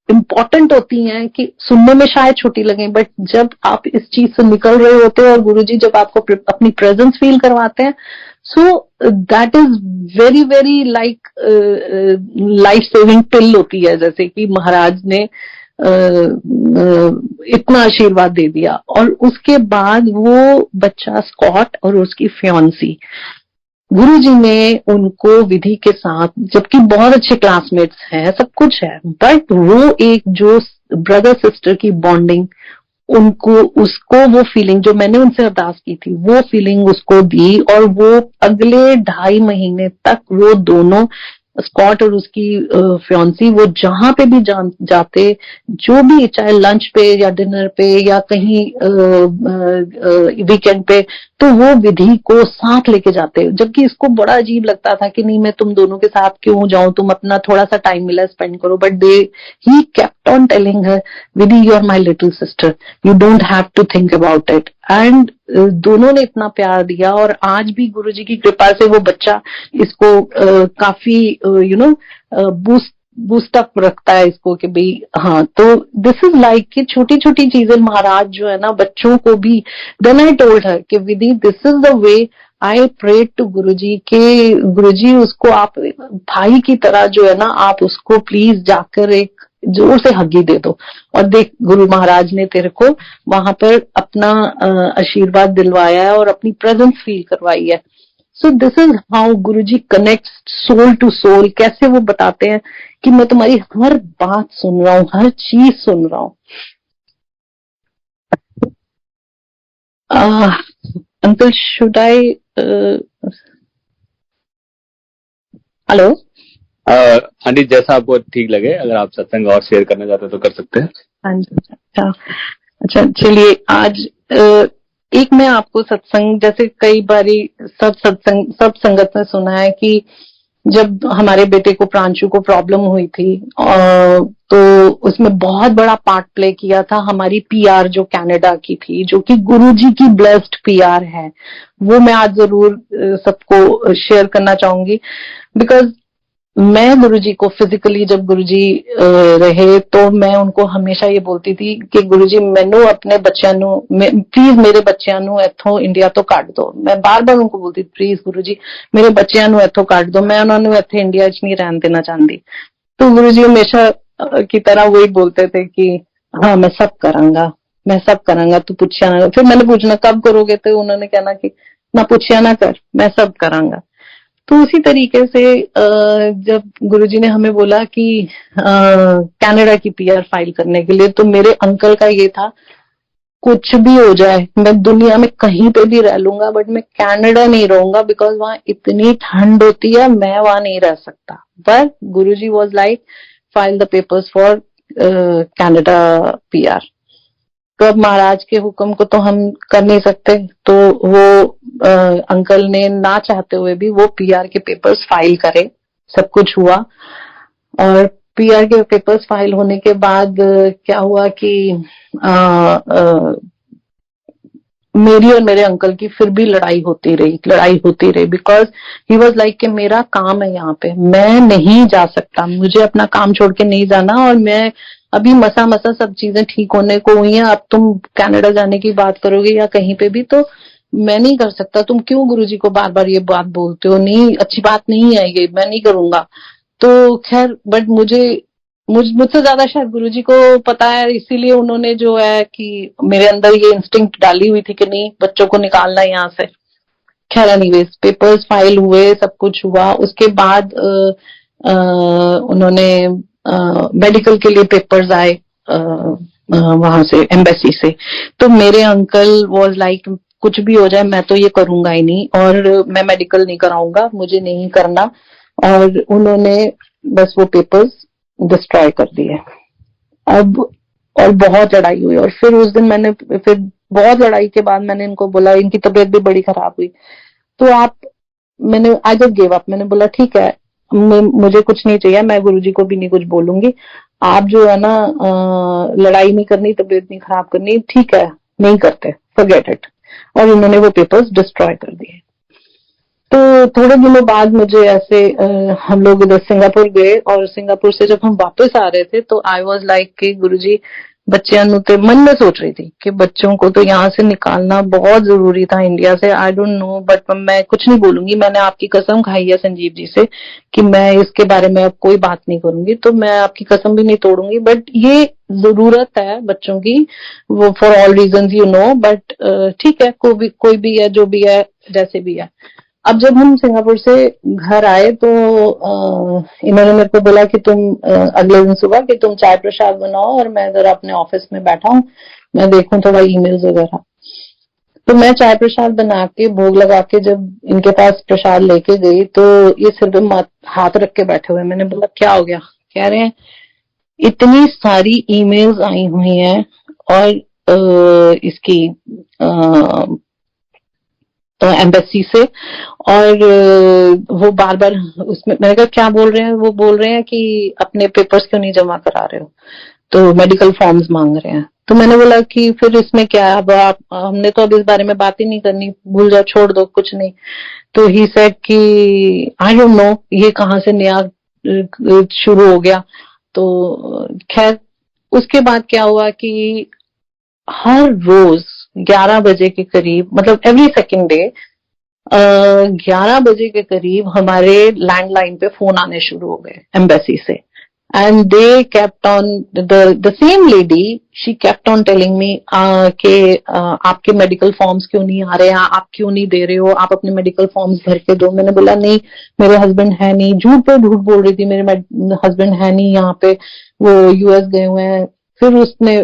इम्पोर्टेंट होती हैं कि सुनने में शायद छोटी लगे, बट जब आप इस चीज से निकल रहे होते हो और गुरुजी जब आपको अपनी प्रेजेंस फील करवाते हैं, so that is very very like life saving pill होती है, जैसे कि महाराज ने इतना आशीर्वाद दे दिया। और उसके बाद वो बच्चा स्कॉट और उसकी फियांसी, गुरुजी ने उनको विधि के साथ, जबकि बहुत अच्छे क्लासमेट्स हैं, सब कुछ है, बट वो एक जो ब्रदर सिस्टर की बॉन्डिंग, उनको उसको वो फीलिंग जो मैंने उनसे अरदास की थी, वो फीलिंग उसको दी। और वो अगले 2.5 महीने तक वो दोनों, स्कॉट और उसकी फियांसी, वो जहां पे भी जाते, जो भी, चाहे लंच पे या डिनर पे या कहीं वीकेंड पे, तो वो विधि को साथ लेके जाते। जबकि इसको बड़ा अजीब लगता था कि नहीं, मैं तुम दोनों के साथ क्यों जाऊं, तुम अपना थोड़ा सा टाइम मिला स्पेंड करो। But he kept on telling her, Vidhi you are my little sister, you don't have to think about it. And दोनों ने इतना प्यार दिया। और आज भी गुरुजी की कृपा से वो बच्चा इसको काफी बूस्ट अप रखता है इसको कि भाई हाँ। तो दिस इज लाइक कि छोटी छोटी चीजें महाराज जो है ना बच्चों को भी, देन आई टोल्ड हर कि Vidhi, this is the way I prayed to Guruji के गुरुजी, उसको आप भाई की तरह जो है ना, आप उसको प्लीज जाकर एक जोर से हगी दे दो। और देख, गुरु महाराज ने तेरे को वहां पर अपना आशीर्वाद दिलवाया है और अपनी प्रेजेंस फील करवाई है। So this is how Guruji connect soul to soul. कैसे वो बताते हैं कि मैं तुम्हारी हर बात सुन रहा हूँ, हर चीज सुन रहा हूँ। Uncle, should I hello? हाँ जी, जैसा आपको ठीक लगे, अगर आप सत्संग और शेयर करना चाहते हो तो कर सकते हैं। हाँ जी, अच्छा चलिए। आज एक मैं आपको सत्संग, जैसे कई बारी सब संगत में सुना है कि जब हमारे बेटे को, प्रांशु को प्रॉब्लम हुई थी, तो उसमें बहुत बड़ा पार्ट प्ले किया था हमारी पीआर जो कनाडा की थी, जो कि गुरुजी की ब्लेस्ड पीआर है। वो मैं आज जरूर सबको शेयर करना चाहूंगी। बिकॉज मैं गुरुजी को फिजिकली, जब गुरुजी रहे, तो मैं उनको हमेशा ये बोलती थी कि गुरुजी, मैनू अपने बच्चों नू, प्लीज मेरे बच्चों नू इथों इंडिया तो कट दो। मैं बार बार उनको बोलती, प्लीज गुरुजी मेरे बच्चों नू इथों कट दो, मैं उन्होंने इत्थे इंडिया च नहीं रहन देना चाहती। तो गुरुजी हमेशा की तरह वही बोलते थे कि हाँ, मैं सब करांगा, मैं सब करांगा, तू पूछया ना। फिर मैंने पूछना कब करोगे, तो उन्होंने कहना कि ना पूछया ना कर, मैं सब करांगा। तो उसी तरीके से जब गुरुजी ने हमें बोला कि कनाडा की पीआर फाइल करने के लिए, तो मेरे अंकल का ये था, कुछ भी हो जाए, मैं दुनिया में कहीं पे भी रह लूंगा, बट मैं कनाडा नहीं रहूंगा, बिकॉज वहां इतनी ठंड होती है, मैं वहां नहीं रह सकता। But Guruji was like, file the papers for Canada PR. तो अब महाराज के हुक्म को तो हम कर नहीं सकते, तो वो अंकल ने ना चाहते हुए भी वो पीआर के पेपर्स फाइल करे। सब कुछ हुआ। और पीआर के पेपर्स फाइल होने के बाद क्या हुआ कि मेरी और मेरे अंकल की फिर भी लड़ाई होती रही, बिकॉज ही वॉज लाइक कि मेरा काम है यहाँ पे, मैं नहीं जा सकता, मुझे अपना काम छोड़ के नहीं जाना, और मैं अभी मसा सब चीजें ठीक होने को हुई हैं, अब तुम कनाडा जाने की बात करोगे या कहीं पे भी, तो मैं नहीं कर सकता। तुम क्यों गुरुजी को बार बार ये बात बोलते हो, नहीं, अच्छी बात नहीं है ये, मैं नहीं करूंगा। तो खैर, बट मुझसे ज्यादा शायद गुरुजी को पता है, इसीलिए उन्होंने जो है कि मेरे अंदर ये इंस्टिंक्ट डाली हुई थी कि नहीं, बच्चों को निकालना यहाँ से। खैर एनीवेज, पेपर्स फाइल हुए, सब कुछ हुआ। उसके बाद उन्होंने मेडिकल के लिए पेपर्स आए वहां से, एम्बेसी से। तो मेरे अंकल वाज लाइक, कुछ भी हो जाए मैं तो ये करूंगा ही नहीं, और मैं मेडिकल नहीं कराऊंगा, मुझे नहीं करना। और उन्होंने बस वो पेपर्स डिस्ट्रॉय कर दिए। अब और बहुत लड़ाई हुई, और फिर उस दिन मैंने, फिर बहुत लड़ाई के बाद मैंने इनको बोला, इनकी तबीयत भी बड़ी खराब हुई, तो मैंने आई जस्ट गिव अप। मैंने बोला ठीक है, मुझे कुछ नहीं चाहिए, मैं गुरुजी को भी नहीं कुछ बोलूंगी, आप जो है ना लड़ाई नहीं करनी, तबीयत नहीं खराब करनी, ठीक है, नहीं करते, फॉरगेट इट। और उन्होंने वो पेपर्स डिस्ट्रॉय कर दिए। तो थोड़े दिनों बाद मुझे ऐसे हम लोग इधर सिंगापुर गए, और सिंगापुर से जब हम वापस आ रहे थे, तो आई वाज लाइक कि गुरुजी बच्चे अनुते मन में सोच रही थी कि बच्चों को तो यहाँ से निकालना बहुत जरूरी था इंडिया से। आई डोंट नो, बट मैं कुछ नहीं बोलूंगी। मैंने आपकी कसम खाई है संजीव जी से कि मैं इसके बारे में अब कोई बात नहीं करूंगी, तो मैं आपकी कसम भी नहीं तोड़ूंगी। बट ये जरूरत है बच्चों की, वो for all reason you know. But ठीक है, कोई भी है, जो भी है, जैसे भी है। अब जब हम सिंगापुर से घर आए तो इन्होंने मेरे को बोला कि तुम अगले दिन सुबह कि तुम चाय प्रसाद बनाओ और मैं जरा अपने ऑफिस में बैठा हूँ, मैं देखूं थोड़ा ईमेल्स वगैरह। तो मैं चाय प्रसाद बना के भोग लगा के जब इनके पास प्रसाद लेके गई तो ये सिर पे हाथ रख के बैठे हुए। मैंने बोला क्या हो गया? कह रहे हैं इतनी सारी ईमेल्स आई हुई हैं और इसकी एम्बेसी से, और वो बार बार उसमें, मैंने कहा क्या बोल रहे हैं? वो बोल रहे हैं कि अपने पेपर्स क्यों नहीं जमा करा रहे हो, तो मेडिकल फॉर्म्स मांग रहे हैं। तो मैंने बोला कि फिर इसमें क्या है, अब हमने तो अब इस बारे में बात ही नहीं करनी, भूल जाओ, छोड़ दो, कुछ नहीं। तो ही सेड कि आई डोंट नो ये कहाँ से नया शुरू हो गया। तो खैर उसके बाद क्या हुआ कि हर रोज 11 बजे के करीब, मतलब एवरी सेकेंड डे 11 बजे के करीब हमारे लैंडलाइन पे फोन आने शुरू हो गए एम्बेसी से। And they kept on, the same lady she kept on telling me कि आपके मेडिकल फॉर्म्स क्यों नहीं आ रहे हैं, आप क्यों नहीं दे रहे हो, आप अपने मेडिकल फॉर्म्स भर के दो। मैंने बोला नहीं, मेरे हस्बैंड है नहीं, झूठ पे झूठ बोल रही थी, मेरे हस्बैंड है नहीं यहाँ पे, वो यूएस गए हुए हैं। फिर उसने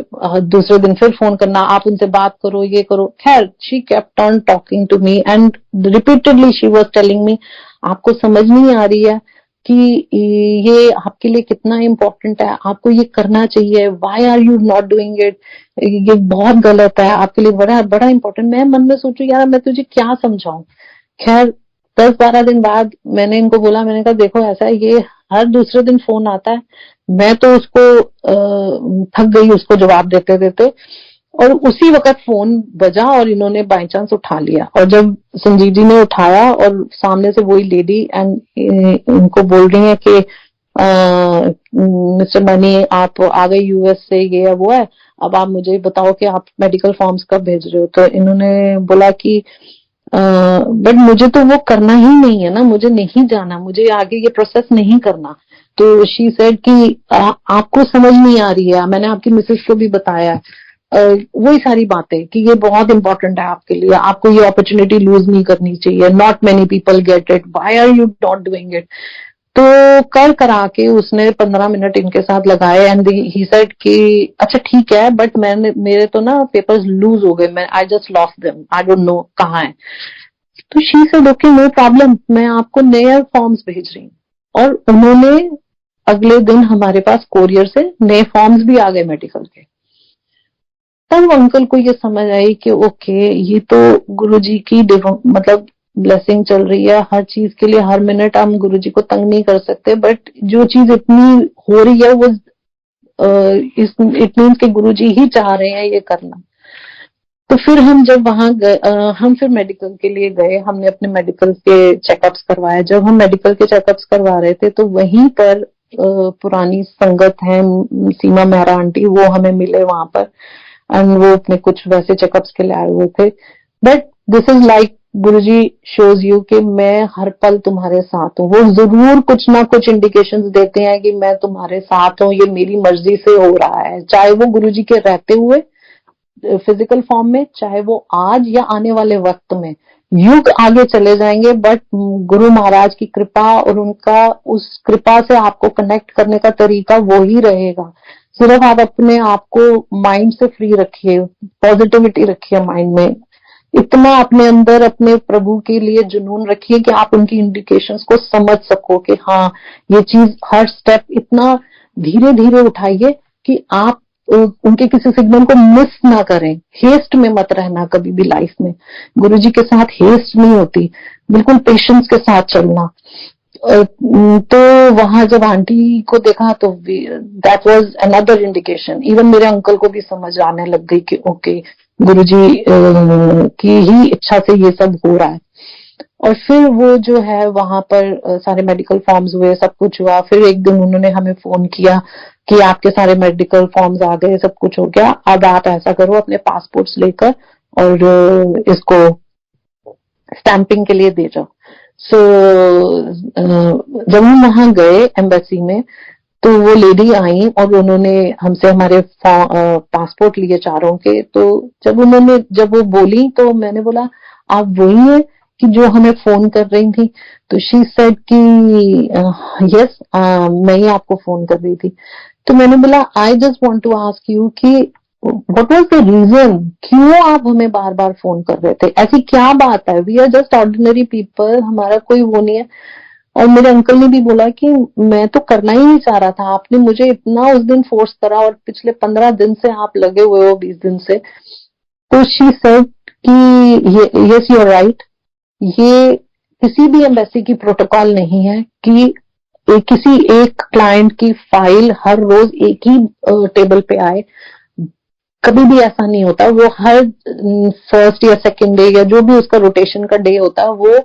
दूसरे दिन फिर फोन करना, आप उनसे बात करो, ये करो। खैर she kept on talking to me and repeatedly she was telling me आपको समझ नहीं आ रही है कि ये आपके लिए कितना इम्पोर्टेंट है, आपको ये करना चाहिए, why are you not doing it, ये बहुत गलत है आपके लिए, बड़ा बड़ा इम्पोर्टेंट। मैं मन में सोचू यार मैं तुझे क्या समझाऊं। खैर 10-12 दिन बाद मैंने इनको बोला, मैंने कहा देखो ऐसा है, ये हर दूसरे दिन फोन आता है, मैं तो उसको थक गई उसको जवाब देते देते। और उसी वक्त फोन बजा और इन्होंने बाई चांस उठा लिया, और जब संजीव जी ने उठाया और सामने से वही लेडी एंड इनको बोल रही है कि मिस्टर मनी आप आ गए यूएस से, ये है वो है, अब आप मुझे बताओ कि आप मेडिकल फॉर्म्स कब भेज रहे हो। तो इन्होंने बोला कि बट मुझे तो वो करना ही नहीं है ना, मुझे नहीं जाना, मुझे आगे ये प्रोसेस नहीं करना। तो शी सेड कि आपको समझ नहीं आ रही है, मैंने आपकी मिसेस को भी बताया वही सारी बातें कि ये बहुत इंपॉर्टेंट है आपके लिए, आपको ये अपॉर्चुनिटी लूज नहीं करनी चाहिए, not many people get it, why are you not doing it. तो कर करा के उसने 15 मिनट इनके साथ लगाए एंड ही सेड कि अच्छा ठीक है, बट मेरे तो ना पेपर्स लूज हो गए, मैं I just lost them, I don't know कहाँ है। तो she said okay no problem, मैं आपको नए फॉर्म्स भेज रही हूँ। और उन्होंने अगले दिन हमारे पास कोरियर से नए फॉर्म्स भी आ गए मेडिकल के। तब अंकल को ये समझ आई कि ओके ये तो गुरुजी की मतलब ब्लेसिंग चल रही है, हर चीज के लिए हर मिनट हम गुरुजी को तंग नहीं कर सकते, बट जो चीज इतनी हो रही है वो इट मीन्स कि गुरुजी ही चाह रहे हैं ये करना। तो फिर हम जब वहां गए, हम फिर मेडिकल के लिए गए, हमने अपने मेडिकल के चेकअप्स करवाए। जब हम मेडिकल के चेकअप्स करवा रहे थे तो वहीं पर पुरानी संगत है सीमा मेहरा आंटी, वो हमें मिले वहां पर एंड वो अपने कुछ वैसे चेकअप्स के लिए आए हुए थे। But this is like Guruji shows you कि मैं हर पल तुम्हारे साथ हूँ। वो जरूर कुछ ना कुछ इंडिकेशंस देते हैं कि मैं तुम्हारे साथ हूँ, ये मेरी मर्जी से हो रहा है, चाहे वो गुरुजी के रहते हुए फिजिकल फॉर्म में, चाहे वो आज या आने वाले वक्त में। युग आगे चले जाएंगे बट गुरु महाराज की कृपा और उनका उस कृपा से आपको कनेक्ट करने का तरीका वो ही रहेगा। सिर्फ आप अपने आप को माइंड से फ्री रखिए, पॉजिटिविटी रखिए माइंड में, इतना अपने अंदर अपने प्रभु के लिए जुनून रखिए कि आप उनकी इंडिकेशंस को समझ सको कि हाँ ये चीज, हर स्टेप इतना धीरे धीरे उठाइए कि आप उनके किसी सिग्नल को मिस ना करें। हेस्ट में मत रहना कभी भी लाइफ में, गुरुजी के साथ हेस्ट नहीं होती, बिल्कुल पेशेंस के साथ चलना। तो वहां जब आंटी को देखा तो that was another indication. Even मेरे अंकल को भी समझ आने लग गई कि ओके गुरुजी की ही इच्छा से ये सब हो रहा है। और फिर वो जो है वहां पर सारे मेडिकल फॉर्म्स हुए, सब कुछ हुआ। फिर एक दिन उन्होंने हमें फोन किया कि आपके सारे मेडिकल फॉर्म्स आ गए, सब कुछ हो गया, अब आप ऐसा करो अपने पासपोर्ट्स लेकर और इसको स्टैंपिंग के लिए दे जाओ। सो जब हम वहां गए एम्बेसी में तो वो लेडी आई और उन्होंने हमसे हमारे पासपोर्ट लिए चारों के। तो जब वो बोली तो मैंने बोला आप वही है कि जो हमें फोन कर रही थी? तो शी सेड कि यस, मैं ही आपको फोन कर रही थी। तो मैंने बोला I just want to ask you कि व्हाट वाज द रीजन, क्यों आप हमें बार बार फोन कर रहे थे, ऐसी क्या बात है? We are just ordinary people, हमारा कोई वो नहीं है। और मेरे अंकल ने भी बोला कि मैं तो करना ही नहीं चाह रहा था, आपने मुझे इतना उस दिन फोर्स करा और पिछले 15 दिन से आप लगे हुए हो, 20 दिन से। तो शी सेड कि यस यू आर राइट, ये किसी भी एम्बेसी की प्रोटोकॉल नहीं है कि किसी एक क्लाइंट की फाइल हर रोज एक ही टेबल पे आए। कभी भी ऐसा नहीं होता। वो हर फर्स्ट या सेकेंड डे या जो भी उसका रोटेशन का डे होता है वो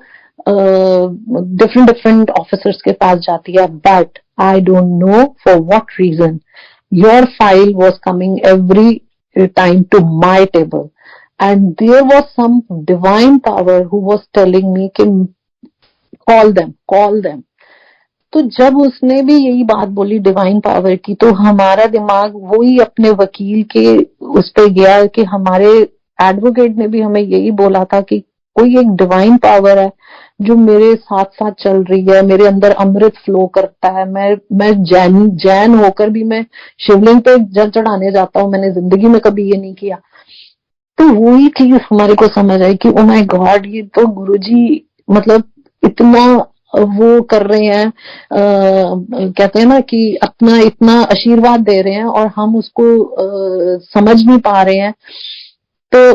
डिफरेंट ऑफिसर्स के पास जाती है। But I don't know for what reason your file was coming every time to my table and there was some divine power who was telling me कि कॉल देम। तो जब उसने भी यही बात बोली डिवाइन पावर की, तो हमारा दिमाग वही अपने वकील के उस पे गया कि हमारे एडवोकेट ने भी हमें यही बोला था कि कोई एक डिवाइन पावर है जो मेरे साथ साथ चल रही है, मेरे अंदर अमृत फ्लो करता है। मैं जैन होकर भी मैं शिवलिंग पे जल चढ़ाने जाता हूँ, मैंने जिंदगी में कभी ये नहीं किया। तो वही चीज हमारे को समझ आई कि ओ माय गॉड, ये तो गुरुजी मतलब इतना वो कर रहे हैं, कहते हैं ना कि अपना इतना आशीर्वाद दे रहे हैं और हम उसको समझ नहीं पा रहे हैं। तो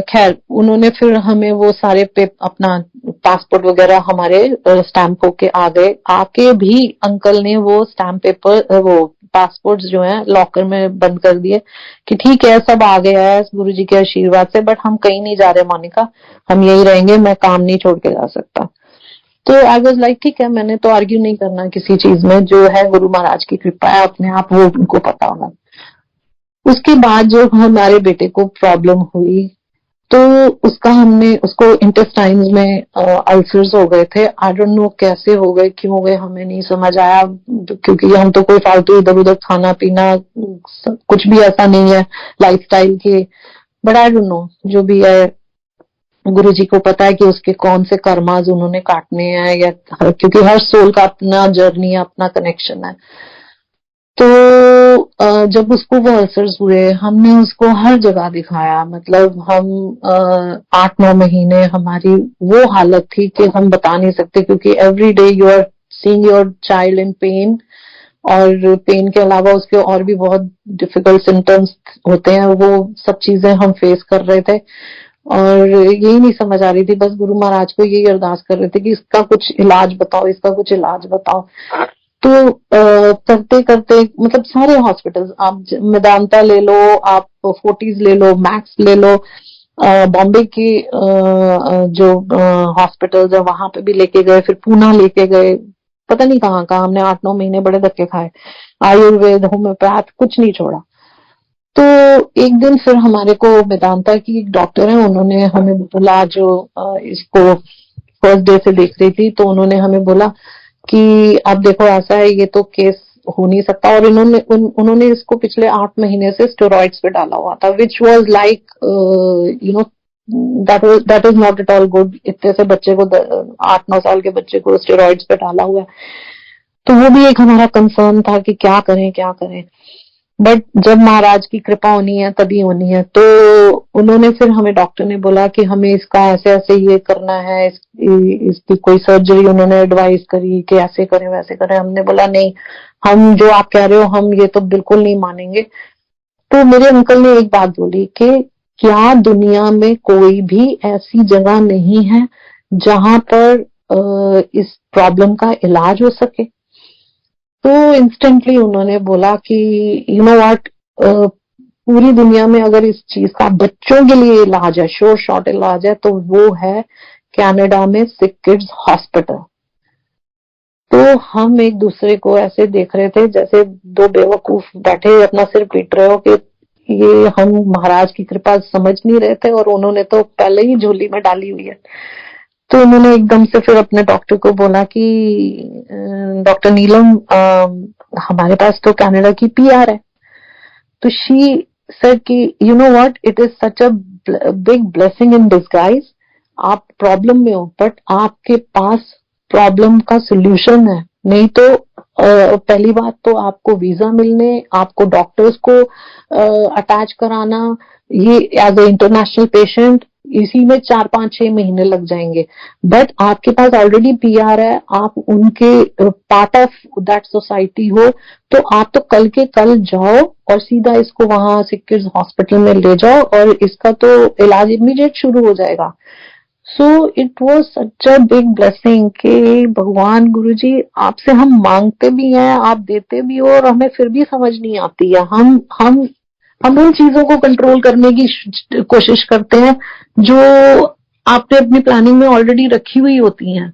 खैर उन्होंने फिर हमें वो सारे अपना पासपोर्ट वगैरह हमारे स्टैम्प होके आ गए। आके भी अंकल ने वो स्टैम्प पेपर वो पासपोर्ट जो है लॉकर में बंद कर दिए कि ठीक है सब आ गया है गुरुजी के आशीर्वाद से, बट हम कहीं नहीं जा रहे मोनिका, हम यही रहेंगे, मैं काम नहीं छोड़ के जा सकता। तो आई वाज लाइक ठीक है, मैंने तो आर्ग्यू नहीं करना किसी चीज में, जो है गुरु महाराज की कृपा है, अपने आप वो उनको पता होगा। उसके बाद जो हमारे बेटे को प्रॉब्लम हुई तो उसको इंटेस्टाइन्स में अल्सर्स हो गए थे। आई डोंट नो कैसे हो गए, क्यों हो गए, हमें नहीं समझ आया, क्योंकि हम तो कोई फालतू इधर उधर खाना पीना कुछ भी ऐसा नहीं है लाइफस्टाइल के। बट आई डोंट नो, जो भी है गुरुजी को पता है कि उसके कौन से कर्माज उन्होंने काटने हैं, या क्योंकि हर सोल का अपना जर्नी है, अपना कनेक्शन है। तो जब उसको वो अल्सर्स हुए, हमने उसको हर जगह दिखाया, मतलब हम 8-9 महीने हमारी वो हालत थी कि हम बता नहीं सकते, क्योंकि every day you are seeing your child in pain, और पेन के अलावा उसके और भी बहुत डिफिकल्ट सिम्टम्स होते हैं, वो सब चीजें हम फेस कर रहे थे। और यही नहीं समझ आ रही थी, बस गुरु महाराज को यही अरदास कर रहे थे कि इसका कुछ इलाज बताओ, इसका कुछ इलाज बताओ। तो करते करते मतलब सारे हॉस्पिटल्स, आप मेदांता ले लो, आप फोर्टिस ले लो, मैक्स ले लो, बॉम्बे की जो हॉस्पिटल्स है वहां पे भी लेके गए, फिर पूना लेके गए, पता नहीं कहाँ कहाँ हमने 8-9 महीने बड़े धक्के खाए, आयुर्वेद, होम्योपैथ, कुछ नहीं छोड़ा। तो एक दिन फिर हमारे को वेदांता की एक डॉक्टर है, उन्होंने हमें बोला, जो इसको फर्स्ट डे से देख रही थी, तो उन्होंने हमें बोला कि अब देखो ऐसा है, ये तो केस हो नहीं सकता। और उन्होंने इसको पिछले 8 महीने से स्टेरॉइड्स पे डाला हुआ था, which was like you know that is not at all good. इतने से बच्चे को 8-9 साल के बच्चे को स्टेरॉइड्स पे डाला हुआ है, तो वो भी एक हमारा कंसर्न था कि क्या करें। बट जब महाराज की कृपा होनी है तभी होनी है। तो उन्होंने फिर हमें, डॉक्टर ने बोला कि हमें इसका ऐसे ऐसे ये करना है, इसकी कोई सर्जरी उन्होंने एडवाइस करी कि ऐसे करें वैसे करें। हमने बोला नहीं, हम जो आप कह रहे हो हम ये तो बिल्कुल नहीं मानेंगे। तो मेरे अंकल ने एक बात बोली कि क्या दुनिया में कोई भी ऐसी जगह नहीं है जहां पर इस प्रॉब्लम का इलाज हो सके? तो इंस्टेंटली उन्होंने बोला कि यू नो व्हाट, पूरी दुनिया में अगर इस चीज का बच्चों के लिए इलाज है, श्योर शॉर्ट इलाज है, तो वो है कनाडा में सिक किड्स हॉस्पिटल। तो हम एक दूसरे को ऐसे देख रहे थे जैसे दो बेवकूफ बैठे अपना सिर पीट रहे हो कि ये हम महाराज की कृपा समझ नहीं रहे थे और उन्होंने तो पहले ही झोली में डाली हुई है। तो उन्होंने एकदम से फिर अपने डॉक्टर को बोला कि डॉक्टर नीलम, हमारे पास तो कनाडा की पीआर है। तो शी सेड कि you know what, it is such a big blessing in disguise. आप प्रॉब्लम में हो बट आपके पास प्रॉब्लम का सोल्यूशन है। नहीं तो पहली बात तो आपको वीजा मिलने, आपको डॉक्टर्स को अटैच कराना, ये एज ए इंटरनेशनल पेशेंट इसी में 4-5-6 महीने लग जाएंगे। बट आपके पास ऑलरेडी पीआर है, आप उनके पार्ट ऑफ दैट सोसाइटी हो, तो आप तो कल के कल जाओ और सीधा इसको वहां सिक किड्स हॉस्पिटल में ले जाओ और इसका तो इलाज इमीडिएट शुरू हो जाएगा। So it was such a big blessing कि भगवान गुरुजी आपसे हम मांगते भी हैं, आप देते भी हो और हमें फिर भी समझ नहीं आती है। हम उन चीजों को कंट्रोल करने की कोशिश करते हैं जो आपने अपनी प्लानिंग में ऑलरेडी रखी हुई होती हैं।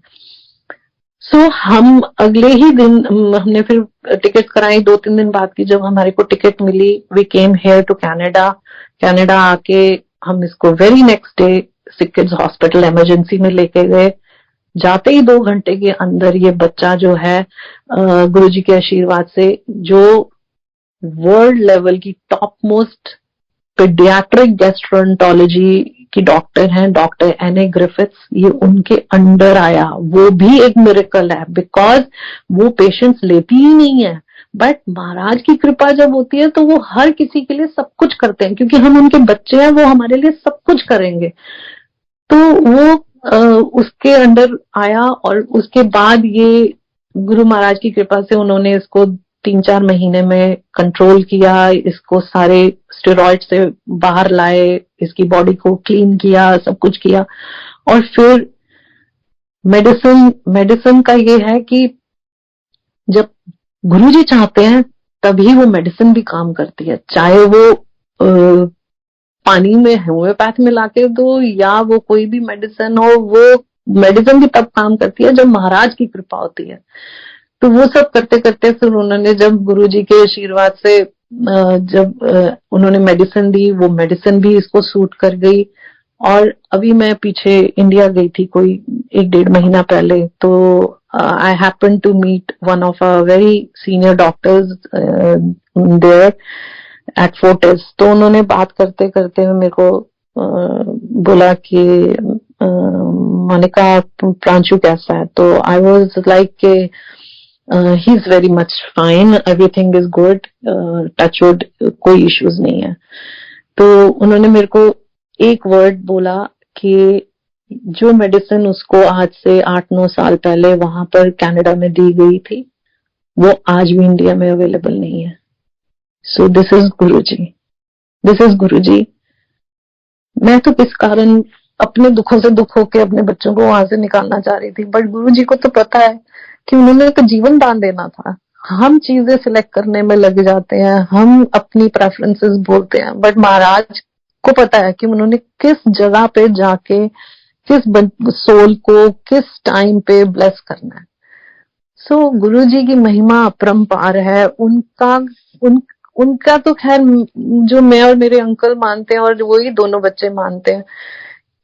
सो हम अगले ही दिन हमने फिर टिकट कराई, 2-3 दिन बाद की जब हमारे को टिकट मिली, we came here to Canada आके हम इसको very next day Sick Kids Hospital emergency में लेके गए। जाते ही 2 घंटे के अंदर ये बच्चा जो है गुरुजी के आशीर्वाद से, जो वर्ल्ड लेवल की टॉप मोस्ट पीडियाट्रिक गैस्ट्रोएंटरोलॉजी की डॉक्टर हैं, डॉक्टर एन.ए. ग्रिफिथ्स, ये उनके अंडर आया। वो भी एक मिरेकल है बिकॉज वो पेशेंट्स लेती ही नहीं है, बट महाराज की कृपा जब होती है तो वो हर किसी के लिए सब कुछ करते हैं, क्योंकि हम उनके बच्चे हैं, वो हमारे लिए सब कुछ करेंगे। तो वो उसके अंडर आया और उसके बाद ये गुरु महाराज की कृपा से उन्होंने इसको 3-4 महीने में कंट्रोल किया, इसको सारे स्टेरॉइड से बाहर लाए, इसकी बॉडी को क्लीन किया, सब कुछ किया। और फिर मेडिसिन का ये है कि जब गुरुजी चाहते हैं तभी वो मेडिसिन भी काम करती है, चाहे वो पानी में होम्योपैथ मिला के दो या वो कोई भी मेडिसिन हो, वो मेडिसिन भी तब काम करती है जब महाराज की कृपा होती है। तो वो सब करते करते फिर उन्होंने जब गुरुजी के आशीर्वाद से जब उन्होंने मेडिसिन दी, वो मेडिसिन भी इसको सूट कर गई। और अभी मैं पीछे इंडिया गई थी कोई 1-1.5 महीना पहले, तो I happen to meet one of a very senior doctors there at Fortis. तो उन्होंने बात करते करते मेरे को बोला कि मोनिका प्रांशु कैसा है। तो I was like he is very much fine, everything is good, touchwood, कोई इश्यूज नहीं है। तो उन्होंने मेरे को एक वर्ड बोला कि जो मेडिसिन उसको आज से 8-9 साल पहले वहां पर कनाडा में दी गई थी, वो आज भी इंडिया में अवेलेबल नहीं है। सो दिस इज गुरुजी। मैं तो किस कारण अपने दुखों से दुख होके अपने बच्चों को वहां से निकालना चाह रही थी, बट गुरुजी को तो पता है कि उन्होंने तो जीवन दान देना था। हम चीजें सिलेक्ट करने में लग जाते हैं, हम अपनी प्रेफरेंसेस बोलते हैं, बट महाराज को पता है कि उन्होंने किस जगह पे जाके किस सोल को किस टाइम पे ब्लेस करना है। सो गुरुजी की महिमा अपरंपार है। उनका तो खैर जो मैं और मेरे अंकल मानते हैं और वही दोनों बच्चे मानते हैं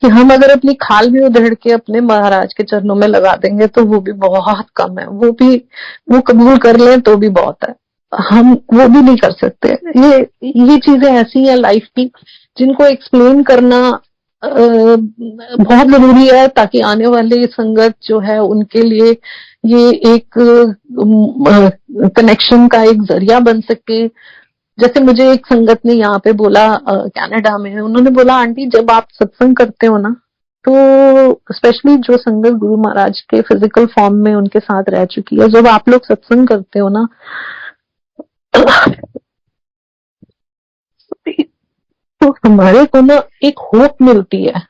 कि हम अगर अपनी खाल भी उधेड़ के अपने महाराज के चरणों में लगा देंगे तो वो भी बहुत कम है, वो कबूल कर लें तो भी बहुत है, हम वो भी नहीं कर सकते। ये चीजें ऐसी हैं लाइफ की जिनको एक्सप्लेन करना बहुत जरूरी है, ताकि आने वाले संगत जो है उनके लिए ये एक कनेक्शन का एक जरिया बन सके। जैसे मुझे एक संगत ने यहाँ पे बोला कनाडा में, उन्होंने बोला आंटी जब आप सत्संग करते हो ना, तो स्पेशली जो संगत गुरु महाराज के फिजिकल फॉर्म में उनके साथ रह चुकी है, जब आप लोग सत्संग करते हो ना तो हमारे को ना एक होप मिलती है।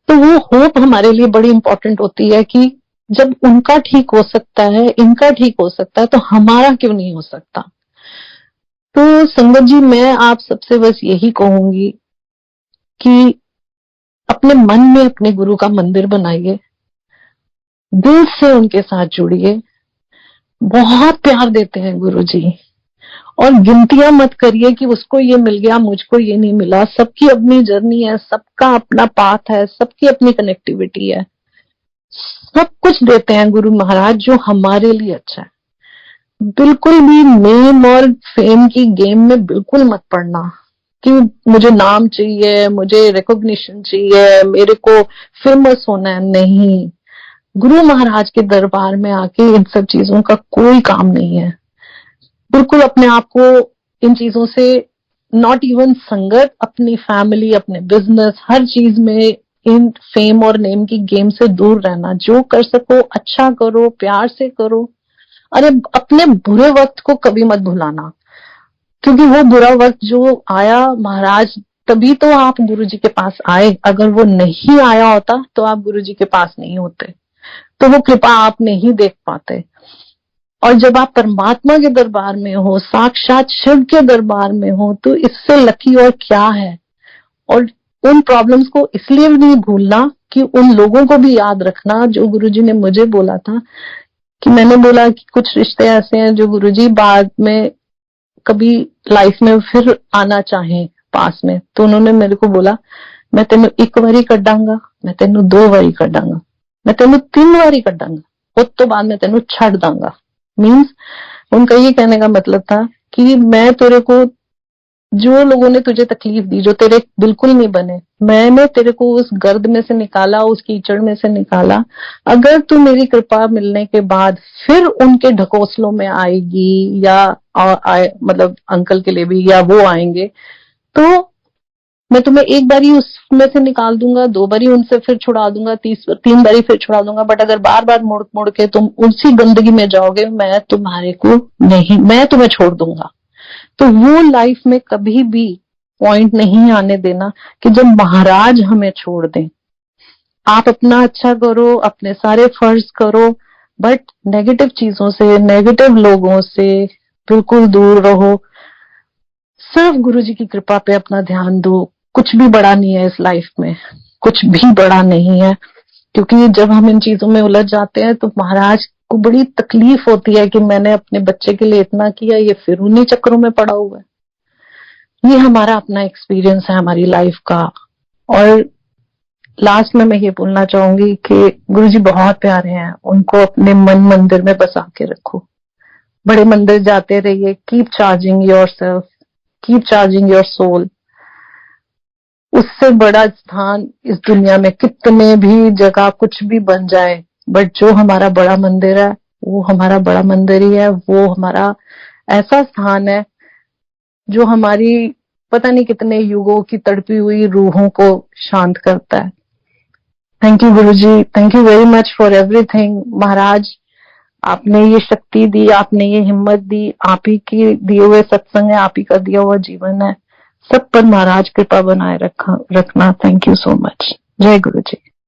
तो वो होप हमारे लिए बड़ी इंपॉर्टेंट होती है कि जब उनका ठीक हो सकता है, इनका ठीक हो सकता है, तो हमारा क्यों नहीं हो सकता। तो संगत जी, मैं आप सबसे बस यही कहूंगी कि अपने मन में अपने गुरु का मंदिर बनाइए, दिल से उनके साथ जुड़िए। बहुत प्यार देते हैं गुरु जी, और गिनतियां मत करिए कि उसको ये मिल गया मुझको ये नहीं मिला। सबकी अपनी जर्नी है, सबका अपना पाथ है, सबकी अपनी कनेक्टिविटी है। सब कुछ देते हैं गुरु महाराज जो हमारे लिए अच्छा है। बिल्कुल भी नेम और फेम की गेम में बिल्कुल मत पड़ना कि मुझे नाम चाहिए, मुझे रिकॉग्निशन चाहिए, मेरे को फेमस होना है। नहीं, गुरु महाराज के दरबार में आके इन सब चीजों का कोई काम नहीं है। बिल्कुल अपने आप को इन चीजों से, नॉट इवन संगत, अपनी फैमिली, अपने बिजनेस, हर चीज में इन फेम और नेम की गेम से दूर रहना। जो कर सको अच्छा करो, प्यार से करो। अरे अपने बुरे वक्त को कभी मत भुलाना, क्योंकि वो बुरा वक्त जो आया महाराज, तभी तो आप गुरुजी के पास आए। अगर वो नहीं आया होता तो आप गुरुजी के पास नहीं होते, तो वो कृपा आप नहीं देख पाते। और जब आप परमात्मा के दरबार में हो, साक्षात शिव के दरबार में हो, तो इससे लकी और क्या है। और उन प्रॉब्लम्स को इसलिए भी नहीं भूलना कि उन लोगों को भी याद रखना जो गुरुजी ने मुझे बोला था। कि मैंने बोला कि कुछ रिश्ते ऐसे हैं जो गुरुजी बाद में कभी लाइफ में फिर आना चाहें पास में, तो उन्होंने मेरे को बोला मैं तेन एक बारी कड्डांगा, मैं तेन 2 बारी कड्डांगा, मैं तेन 3 बारी कड्डांगा, उस तो बाद मैं तेन छड़ दांगा। मीन्स उनका ये कहने का मतलब था कि मैं तेरे को, जो लोगों ने तुझे तकलीफ दी, जो तेरे बिल्कुल नहीं बने, मैंने तेरे को उस गर्द में से निकाला, उस कीचड़ में से निकाला। अगर तू मेरी कृपा मिलने के बाद फिर उनके ढकोसलों में आएगी या मतलब अंकल के लिए भी, या वो आएंगे, तो मैं तुम्हें एक बारी उसमें से निकाल दूंगा, 2 बारी उनसे फिर छुड़ा दूंगा, 3 बारी फिर छुड़ा दूंगा। बट अगर बार बार मुड़ मुड़ के तुम उसी गंदगी में जाओगे, मैं तुम्हारे को नहीं, मैं तुम्हें छोड़ दूंगा। तो वो लाइफ में कभी भी पॉइंट नहीं आने देना कि जब महाराज हमें छोड़ दें। आप अपना अच्छा करो, अपने सारे फर्ज करो, बट नेगेटिव चीजों से, नेगेटिव लोगों से बिल्कुल दूर रहो। सिर्फ गुरुजी की कृपा पे अपना ध्यान दो। कुछ भी बड़ा नहीं है इस लाइफ में, कुछ भी बड़ा नहीं है। क्योंकि जब हम इन चीजों में उलझ जाते हैं तो महाराज को बड़ी तकलीफ होती है कि मैंने अपने बच्चे के लिए इतना किया, ये फिर उन्हीं चक्रों में पड़ा हुआ है। ये हमारा अपना एक्सपीरियंस है हमारी लाइफ का। और लास्ट में मैं ये बोलना चाहूंगी कि गुरुजी बहुत प्यारे हैं, उनको अपने मन मंदिर में बसा के रखो। बड़े मंदिर जाते रहिए, keep charging yourself, keep charging your soul. उससे बड़ा स्थान इस दुनिया में कितने भी जगह कुछ भी बन जाए, बट जो हमारा बड़ा मंदिर है वो हमारा बड़ा मंदिर ही है। वो हमारा ऐसा स्थान है जो हमारी पता नहीं कितने युगों की तड़पी हुई रूहों को शांत करता है। Thank you Guruji, thank you very much for everything. महाराज आपने ये शक्ति दी, आपने ये हिम्मत दी, आप ही के दिए हुए सत्संग है, आप ही का दिया हुआ जीवन है। सब पर महाराज कृपा बनाए रखना। Thank you so much. जय गुरु जी।